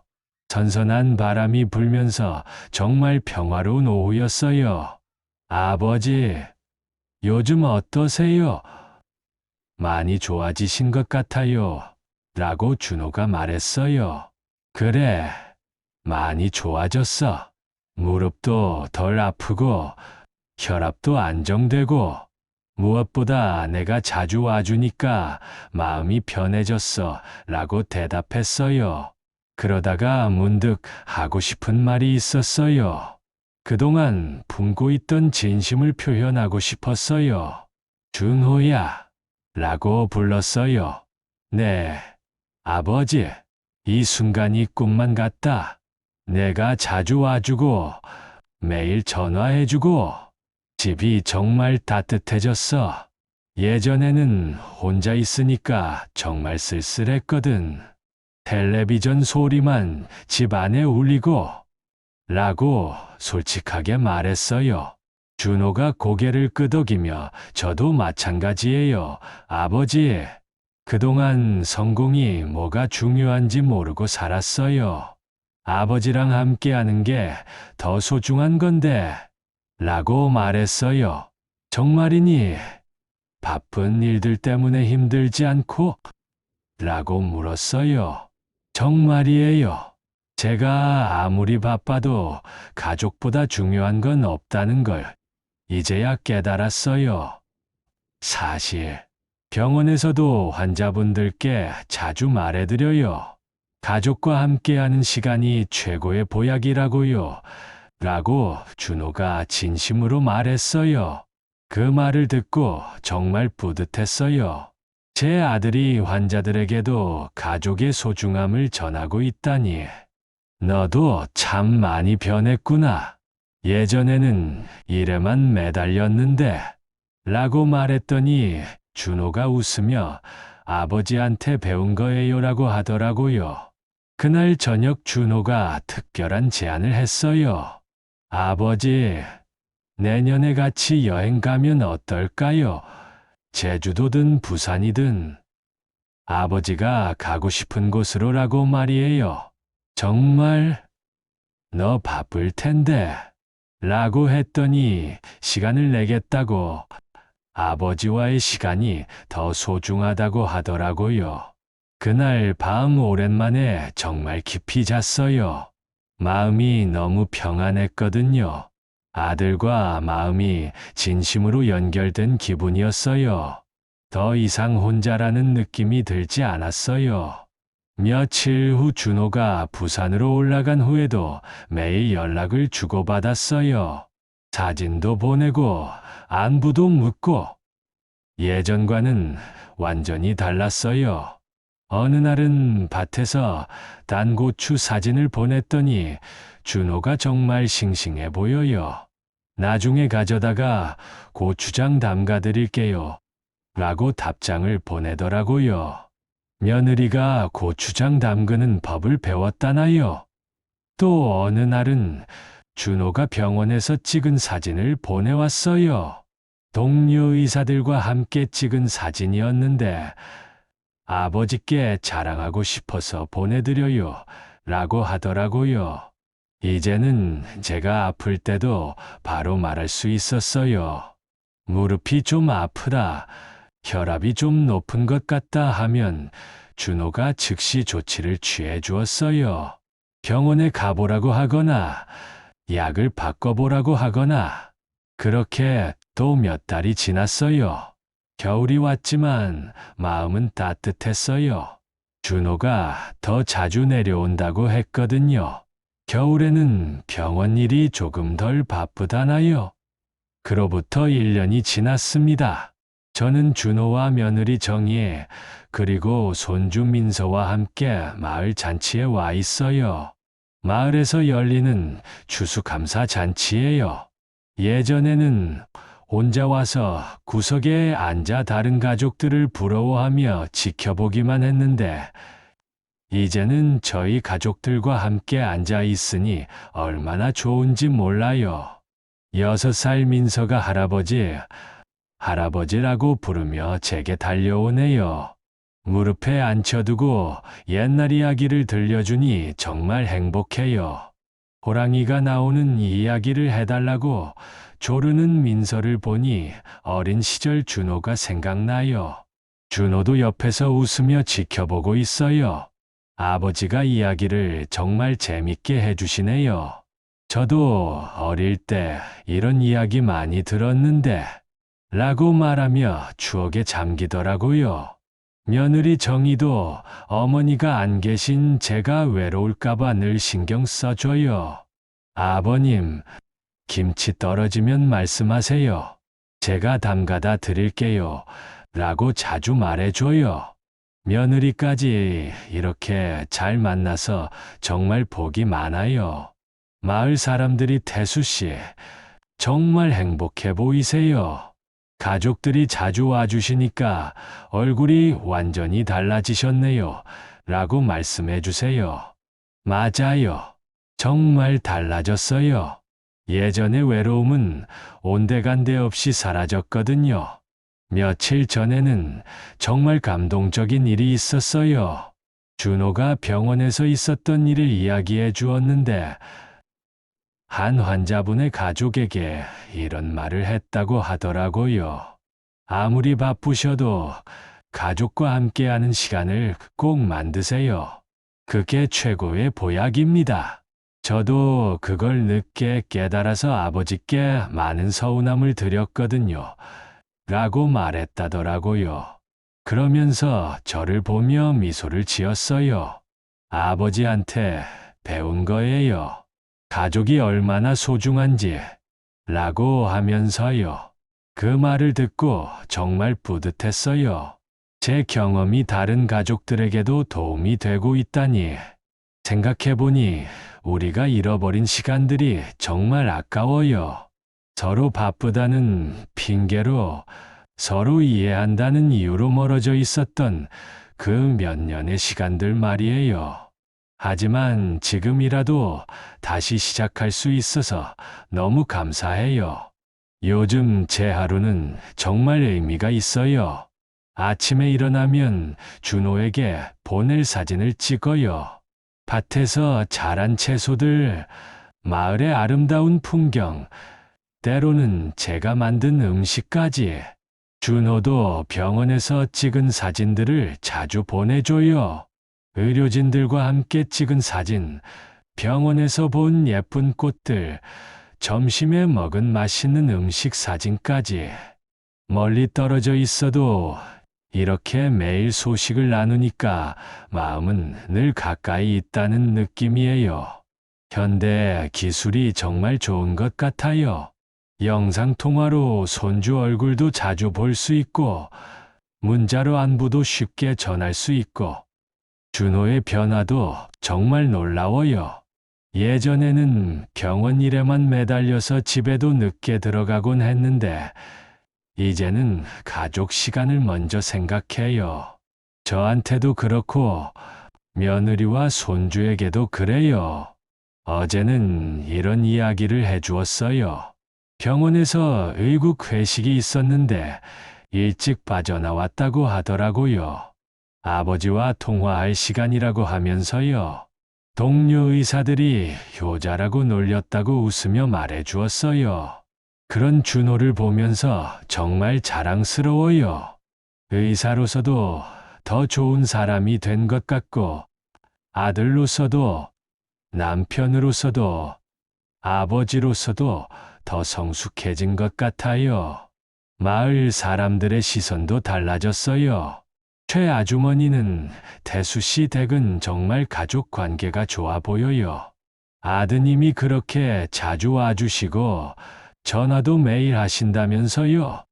선선한 바람이 불면서 정말 평화로운 오후였어요. 아버지, 요즘 어떠세요? 많이 좋아지신 것 같아요. 라고 준호가 말했어요. 그래, 많이 좋아졌어. 무릎도 덜 아프고 혈압도 안정되고 무엇보다 내가 자주 와주니까 마음이 편해졌어. 라고 대답했어요. 그러다가 문득 하고 싶은 말이 있었어요. 그동안 품고 있던 진심을 표현하고 싶었어요. 준호야. 라고 불렀어요. 네, 아버지. 이 순간이 꿈만 같다. 내가 자주 와주고 매일 전화해주고 집이 정말 따뜻해졌어. 예전에는 혼자 있으니까 정말 쓸쓸했거든. 텔레비전 소리만 집 안에 울리고 라고 솔직하게 말했어요. 준호가 고개를 끄덕이며 저도 마찬가지예요. 아버지, 그동안 성공이 뭐가 중요한지 모르고 살았어요. 아버지랑 함께하는 게 더 소중한 건데 라고 말했어요. 정말이니? 바쁜 일들 때문에 힘들지 않고? 라고 물었어요. 정말이에요. 제가 아무리 바빠도 가족보다 중요한 건 없다는 걸 이제야 깨달았어요. 사실 병원에서도 환자분들께 자주 말해드려요. 가족과 함께하는 시간이 최고의 보약이라고요. 라고 준호가 진심으로 말했어요. 그 말을 듣고 정말 뿌듯했어요. 제 아들이 환자들에게도 가족의 소중함을 전하고 있다니. 너도 참 많이 변했구나. 예전에는 일에만 매달렸는데 라고 말했더니 준호가 웃으며 아버지한테 배운 거예요라고 하더라고요. 그날 저녁 준호가 특별한 제안을 했어요. 아버지, 내년에 같이 여행 가면 어떨까요? 제주도든 부산이든. 아버지가 가고 싶은 곳으로라고 말이에요. 정말? 너 바쁠 텐데. 라고 했더니 시간을 내겠다고 아버지와의 시간이 더 소중하다고 하더라고요. 그날 밤 오랜만에 정말 깊이 잤어요. 마음이 너무 평안했거든요. 아들과 마음이 진심으로 연결된 기분이었어요. 더 이상 혼자라는 느낌이 들지 않았어요. 며칠 후 준호가 부산으로 올라간 후에도 매일 연락을 주고받았어요. 사진도 보내고 안부도 묻고 예전과는 완전히 달랐어요. 어느 날은 밭에서 단고추 사진을 보냈더니 준호가 정말 싱싱해 보여요. 나중에 가져다가 고추장 담가 드릴게요. 라고 답장을 보내더라고요. 며느리가 고추장 담그는 법을 배웠다나요? 또 어느 날은 준호가 병원에서 찍은 사진을 보내왔어요. 동료 의사들과 함께 찍은 사진이었는데 아버지께 자랑하고 싶어서 보내드려요. 라고 하더라고요. 이제는 제가 아플 때도 바로 말할 수 있었어요. 무릎이 좀 아프다, 혈압이 좀 높은 것 같다 하면 준호가 즉시 조치를 취해 주었어요. 병원에 가보라고 하거나 약을 바꿔보라고 하거나 그렇게 또 몇 달이 지났어요. 겨울이 왔지만 마음은 따뜻했어요. 준호가 더 자주 내려온다고 했거든요. 겨울에는 병원 일이 조금 덜 바쁘다나요? 그로부터 1년이 지났습니다. 저는 준호와 며느리 정희애 그리고 손주 민서와 함께 마을 잔치에 와 있어요. 마을에서 열리는 추수감사 잔치예요. 예전에는 혼자 와서 구석에 앉아 다른 가족들을 부러워하며 지켜보기만 했는데 이제는 저희 가족들과 함께 앉아 있으니 얼마나 좋은지 몰라요. 6살 민서가 할아버지라고 부르며 제게 달려오네요. 무릎에 앉혀두고 옛날 이야기를 들려주니 정말 행복해요. 호랑이가 나오는 이야기를 해달라고 조르는 민서를 보니 어린 시절 준호가 생각나요. 준호도 옆에서 웃으며 지켜보고 있어요. 아버지가 이야기를 정말 재밌게 해주시네요. 저도 어릴 때 이런 이야기 많이 들었는데 라고 말하며 추억에 잠기더라고요. 며느리 정희도 어머니가 안 계신 제가 외로울까봐 늘 신경 써줘요. 아버님, 김치 떨어지면 말씀하세요. 제가 담가다 드릴게요. 라고 자주 말해줘요. 며느리까지 이렇게 잘 만나서 정말 복이 많아요. 마을 사람들이 태수 씨, 정말 행복해 보이세요. 가족들이 자주 와주시니까 얼굴이 완전히 달라지셨네요. 라고 말씀해 주세요. 맞아요. 정말 달라졌어요. 예전의 외로움은 온데간데 없이 사라졌거든요. 며칠 전에는 정말 감동적인 일이 있었어요. 준호가 병원에서 있었던 일을 이야기해 주었는데, 한 환자분의 가족에게 이런 말을 했다고 하더라고요. 아무리 바쁘셔도 가족과 함께하는 시간을 꼭 만드세요. 그게 최고의 보약입니다. 저도 그걸 늦게 깨달아서 아버지께 많은 서운함을 드렸거든요. 라고 말했다더라고요. 그러면서 저를 보며 미소를 지었어요. 아버지한테 배운 거예요. 가족이 얼마나 소중한지 라고 하면서요. 그 말을 듣고 정말 뿌듯했어요. 제 경험이 다른 가족들에게도 도움이 되고 있다니. 생각해보니 우리가 잃어버린 시간들이 정말 아까워요. 서로 바쁘다는 핑계로, 서로 이해한다는 이유로 멀어져 있었던 그 몇 년의 시간들 말이에요. 하지만 지금이라도 다시 시작할 수 있어서 너무 감사해요. 요즘 제 하루는 정말 의미가 있어요. 아침에 일어나면 준호에게 보낼 사진을 찍어요. 밭에서 자란 채소들, 마을의 아름다운 풍경, 때로는 제가 만든 음식까지. 준호도 병원에서 찍은 사진들을 자주 보내줘요. 의료진들과 함께 찍은 사진, 병원에서 본 예쁜 꽃들, 점심에 먹은 맛있는 음식 사진까지. 멀리 떨어져 있어도 이렇게 매일 소식을 나누니까 마음은 늘 가까이 있다는 느낌이에요. 현대 기술이 정말 좋은 것 같아요. 영상통화로 손주 얼굴도 자주 볼 수 있고, 문자로 안부도 쉽게 전할 수 있고, 준호의 변화도 정말 놀라워요. 예전에는 병원 일에만 매달려서 집에도 늦게 들어가곤 했는데, 이제는 가족 시간을 먼저 생각해요. 저한테도 그렇고, 며느리와 손주에게도 그래요. 어제는 이런 이야기를 해주었어요. 병원에서 의국 회식이 있었는데 일찍 빠져나왔다고 하더라고요. 아버지와 통화할 시간이라고 하면서요. 동료 의사들이 효자라고 놀렸다고 웃으며 말해 주었어요. 그런 준호를 보면서 정말 자랑스러워요. 의사로서도 더 좋은 사람이 된 것 같고, 아들로서도, 남편으로서도, 아버지로서도 더 성숙해진 것 같아요. 마을 사람들의 시선도 달라졌어요. 최 아주머니는 태수 씨 댁은 정말 가족 관계가 좋아 보여요. 아드님이 그렇게 자주 와주시고 전화도 매일 하신다면서요.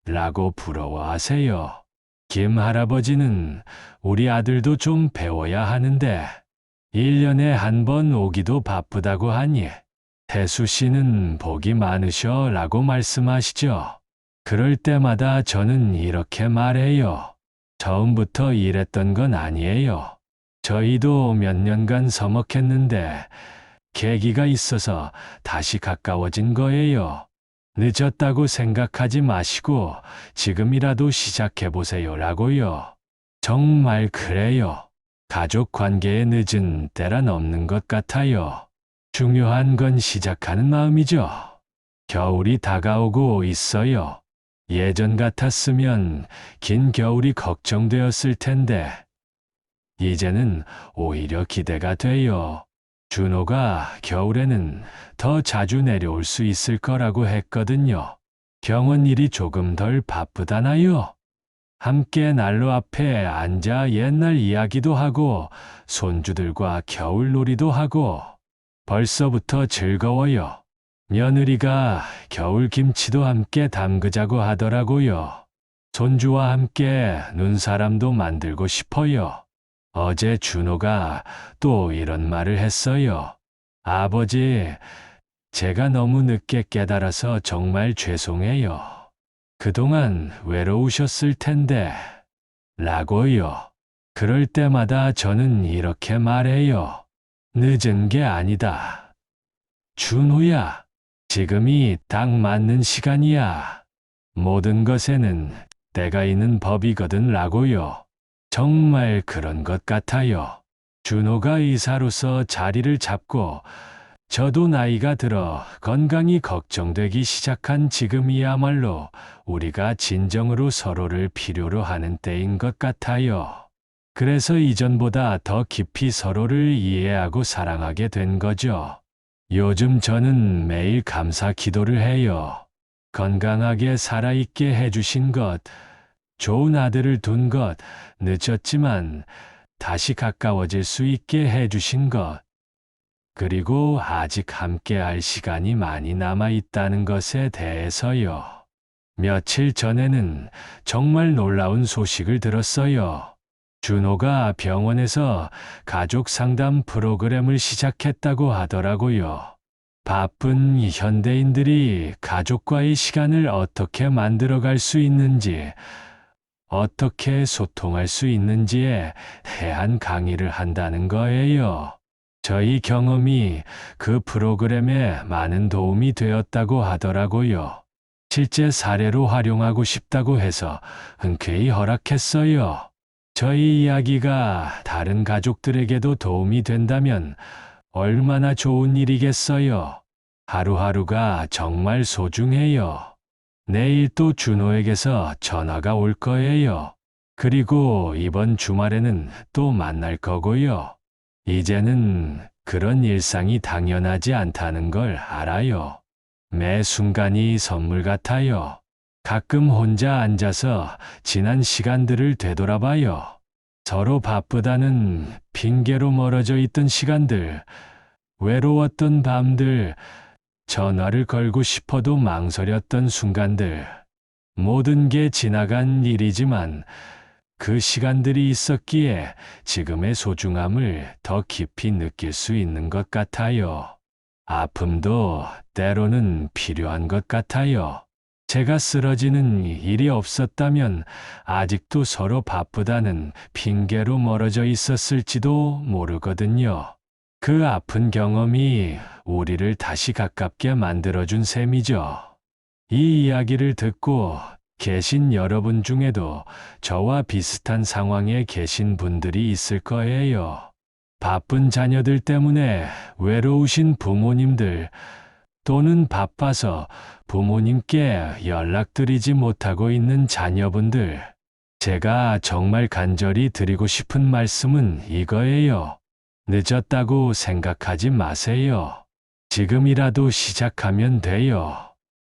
라고 부러워하세요. 김 할아버지는 우리 아들도 좀 배워야 하는데 1년에 한 번 오기도 바쁘다고 하니 태수 씨는 복이 많으셔 라고 말씀하시죠. 그럴 때마다 저는 이렇게 말해요. 처음부터 이랬던 건 아니에요. 저희도 몇 년간 서먹했는데 계기가 있어서 다시 가까워진 거예요. 늦었다고 생각하지 마시고 지금이라도 시작해보세요 라고요. 정말 그래요. 가족 관계에 늦은 때란 없는 것 같아요. 중요한 건 시작하는 마음이죠. 겨울이 다가오고 있어요. 예전 같았으면 긴 겨울이 걱정되었을 텐데, 이제는 오히려 기대가 돼요. 준호가 겨울에는 더 자주 내려올 수 있을 거라고 했거든요. 병원 일이 조금 덜 바쁘다나요? 함께 난로 앞에 앉아 옛날 이야기도 하고, 손주들과 겨울놀이도 하고, 벌써부터 즐거워요. 며느리가 겨울 김치도 함께 담그자고 하더라고요. 손주와 함께 눈사람도 만들고 싶어요. 어제 준호가 또 이런 말을 했어요. 아버지, 제가 너무 늦게 깨달아서 정말 죄송해요. 그동안 외로우셨을 텐데, 라고요. 그럴 때마다 저는 이렇게 말해요. 늦은 게 아니다. 준호야, 지금이 딱 맞는 시간이야. 모든 것에는 때가 있는 법이거든 라고요. 정말 그런 것 같아요. 준호가 의사로서 자리를 잡고 저도 나이가 들어 건강이 걱정되기 시작한 지금이야말로 우리가 진정으로 서로를 필요로 하는 때인 것 같아요. 그래서 이전보다 더 깊이 서로를 이해하고 사랑하게 된 거죠. 요즘 저는 매일 감사 기도를 해요. 건강하게 살아있게 해주신 것, 좋은 아들을 둔 것, 늦었지만 다시 가까워질 수 있게 해주신 것, 그리고 아직 함께할 시간이 많이 남아 있다는 것에 대해서요. 며칠 전에는 정말 놀라운 소식을 들었어요. 준호가 병원에서 가족 상담 프로그램을 시작했다고 하더라고요. 바쁜 현대인들이 가족과의 시간을 어떻게 만들어갈 수 있는지, 어떻게 소통할 수 있는지에 대한 강의를 한다는 거예요. 저희 경험이 그 프로그램에 많은 도움이 되었다고 하더라고요. 실제 사례로 활용하고 싶다고 해서 흔쾌히 허락했어요. 저희 이야기가 다른 가족들에게도 도움이 된다면 얼마나 좋은 일이겠어요. 하루하루가 정말 소중해요. 내일 또 준호에게서 전화가 올 거예요. 그리고 이번 주말에는 또 만날 거고요. 이제는 그런 일상이 당연하지 않다는 걸 알아요. 매 순간이 선물 같아요. 가끔 혼자 앉아서 지난 시간들을 되돌아봐요. 서로 바쁘다는 핑계로 멀어져 있던 시간들, 외로웠던 밤들, 전화를 걸고 싶어도 망설였던 순간들. 모든 게 지나간 일이지만 그 시간들이 있었기에 지금의 소중함을 더 깊이 느낄 수 있는 것 같아요. 아픔도 때로는 필요한 것 같아요. 제가 쓰러지는 일이 없었다면 아직도 서로 바쁘다는 핑계로 멀어져 있었을지도 모르거든요. 그 아픈 경험이 우리를 다시 가깝게 만들어준 셈이죠. 이 이야기를 듣고 계신 여러분 중에도 저와 비슷한 상황에 계신 분들이 있을 거예요. 바쁜 자녀들 때문에 외로우신 부모님들, 또는 바빠서 부모님께 연락드리지 못하고 있는 자녀분들, 제가 정말 간절히 드리고 싶은 말씀은 이거예요. 늦었다고 생각하지 마세요. 지금이라도 시작하면 돼요.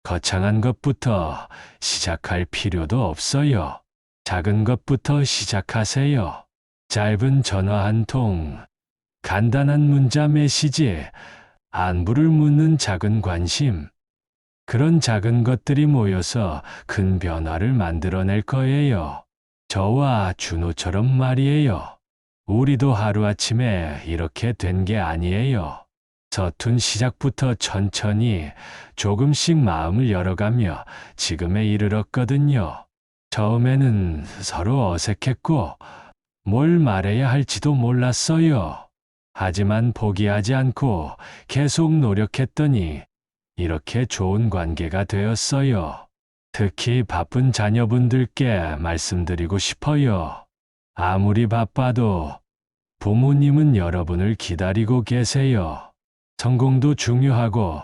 거창한 것부터 시작할 필요도 없어요. 작은 것부터 시작하세요. 짧은 전화 한 통, 간단한 문자 메시지, 안부를 묻는 작은 관심. 그런 작은 것들이 모여서 큰 변화를 만들어낼 거예요. 저와 준호처럼 말이에요. 우리도 하루아침에 이렇게 된 게 아니에요. 서툰 시작부터 천천히 조금씩 마음을 열어가며 지금에 이르렀거든요. 처음에는 서로 어색했고 뭘 말해야 할지도 몰랐어요. 하지만 포기하지 않고 계속 노력했더니 이렇게 좋은 관계가 되었어요. 특히 바쁜 자녀분들께 말씀드리고 싶어요. 아무리 바빠도 부모님은 여러분을 기다리고 계세요. 성공도 중요하고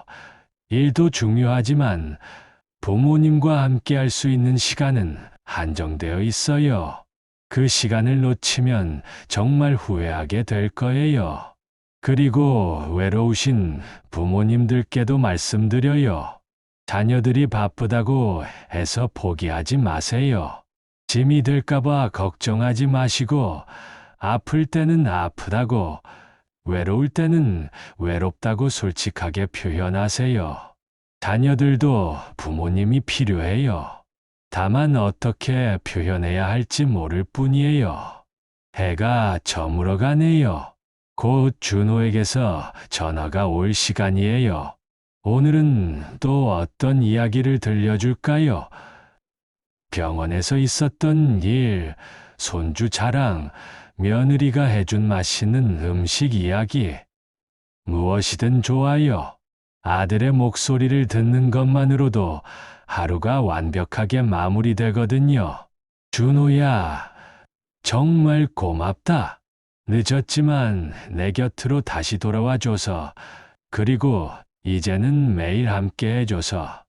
일도 중요하지만 부모님과 함께 할 수 있는 시간은 한정되어 있어요. 그 시간을 놓치면 정말 후회하게 될 거예요. 그리고 외로우신 부모님들께도 말씀드려요. 자녀들이 바쁘다고 해서 포기하지 마세요. 짐이 될까봐 걱정하지 마시고, 아플 때는 아프다고, 외로울 때는 외롭다고 솔직하게 표현하세요. 자녀들도 부모님이 필요해요. 다만 어떻게 표현해야 할지 모를 뿐이에요. 해가 저물어 가네요. 곧 준호에게서 전화가 올 시간이에요. 오늘은 또 어떤 이야기를 들려줄까요? 병원에서 있었던 일, 손주 자랑, 며느리가 해준 맛있는 음식 이야기. 무엇이든 좋아요. 아들의 목소리를 듣는 것만으로도 하루가 완벽하게 마무리되거든요. 준호야, 정말 고맙다. 늦었지만 내 곁으로 다시 돌아와줘서, 그리고 이제는 매일 함께 해줘서,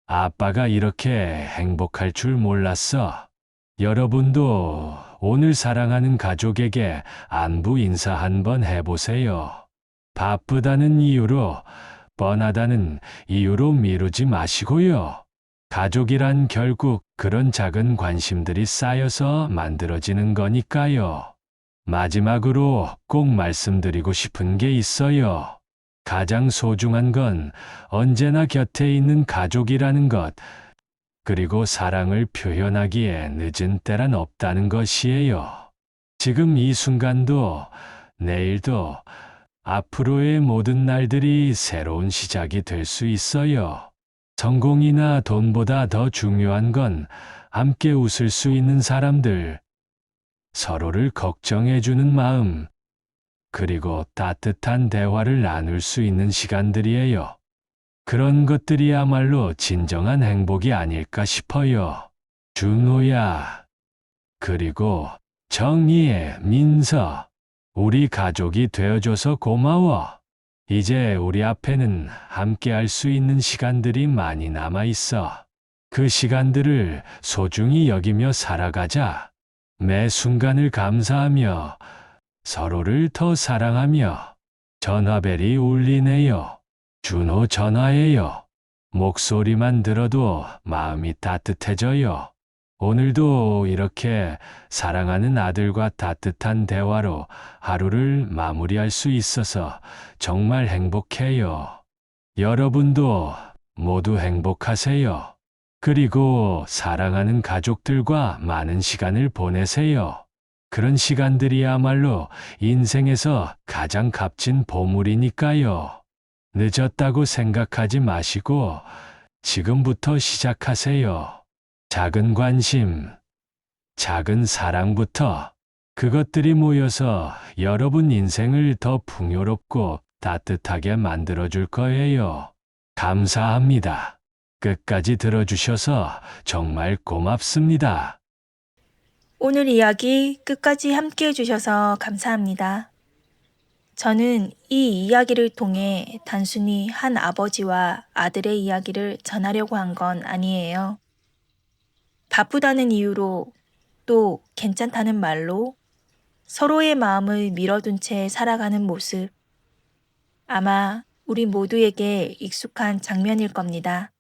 아빠가 이렇게 행복할 줄 몰랐어. 여러분도 오늘 사랑하는 가족에게 안부 인사 한번 해보세요. 바쁘다는 이유로, 뻔하다는 이유로 미루지 마시고요. 가족이란 결국 그런 작은 관심들이 쌓여서 만들어지는 거니까요. 마지막으로 꼭 말씀드리고 싶은 게 있어요. 가장 소중한 건 언제나 곁에 있는 가족이라는 것, 그리고 사랑을 표현하기에 늦은 때란 없다는 것이에요. 지금 이 순간도, 내일도, 앞으로의 모든 날들이 새로운 시작이 될 수 있어요. 성공이나 돈보다 더 중요한 건 함께 웃을 수 있는 사람들, 서로를 걱정해주는 마음, 그리고 따뜻한 대화를 나눌 수 있는 시간들이에요. 그런 것들이야말로 진정한 행복이 아닐까 싶어요. 준호야, 그리고 정희의 민서, 우리 가족이 되어줘서 고마워. 이제 우리 앞에는 함께 할 수 있는 시간들이 많이 남아 있어. 그 시간들을 소중히 여기며 살아가자. 매 순간을 감사하며 서로를 더 사랑하며. 전화벨이 울리네요. 준호 전화예요. 목소리만 들어도 마음이 따뜻해져요. 오늘도 이렇게 사랑하는 아들과 따뜻한 대화로 하루를 마무리할 수 있어서 정말 행복해요. 여러분도 모두 행복하세요. 그리고 사랑하는 가족들과 많은 시간을 보내세요. 그런 시간들이야말로 인생에서 가장 값진 보물이니까요. 늦었다고 생각하지 마시고 지금부터 시작하세요. 작은 관심, 작은 사랑부터, 그것들이 모여서 여러분 인생을 더 풍요롭고 따뜻하게 만들어줄 거예요. 감사합니다. 끝까지 들어주셔서 정말 고맙습니다. 오늘 이야기 끝까지 함께 해주셔서 감사합니다. 저는 이 이야기를 통해 단순히 한 아버지와 아들의 이야기를 전하려고 한 건 아니에요. 바쁘다는 이유로 또 괜찮다는 말로 서로의 마음을 밀어둔 채 살아가는 모습. 아마 우리 모두에게 익숙한 장면일 겁니다.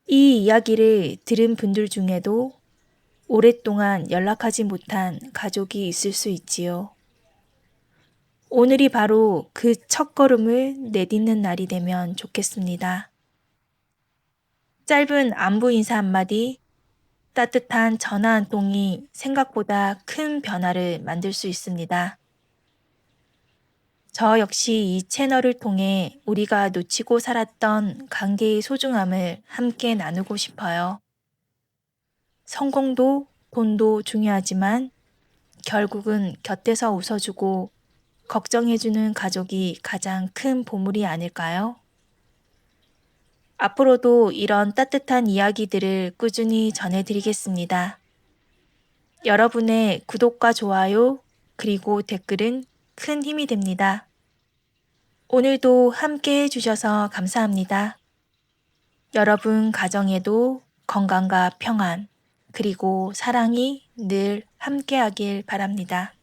이 이야기를 들은 분들 중에도 오랫동안 연락하지 못한 가족이 있을 수 있지요. 오늘이 바로 그 첫걸음을 내딛는 날이 되면 좋겠습니다. 짧은 안부 인사 한마디, 따뜻한 전화 한 통이 생각보다 큰 변화를 만들 수 있습니다. 저 역시 이 채널을 통해 우리가 놓치고 살았던 관계의 소중함을 함께 나누고 싶어요. 성공도 돈도 중요하지만 결국은 곁에서 웃어주고 걱정해주는 가족이 가장 큰 보물이 아닐까요? 앞으로도 이런 따뜻한 이야기들을 꾸준히 전해드리겠습니다. 여러분의 구독과 좋아요, 그리고 댓글은 큰 힘이 됩니다. 오늘도 함께 해주셔서 감사합니다. 여러분 가정에도 건강과 평안, 그리고 사랑이 늘 함께하길 바랍니다.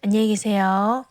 안녕히 계세요.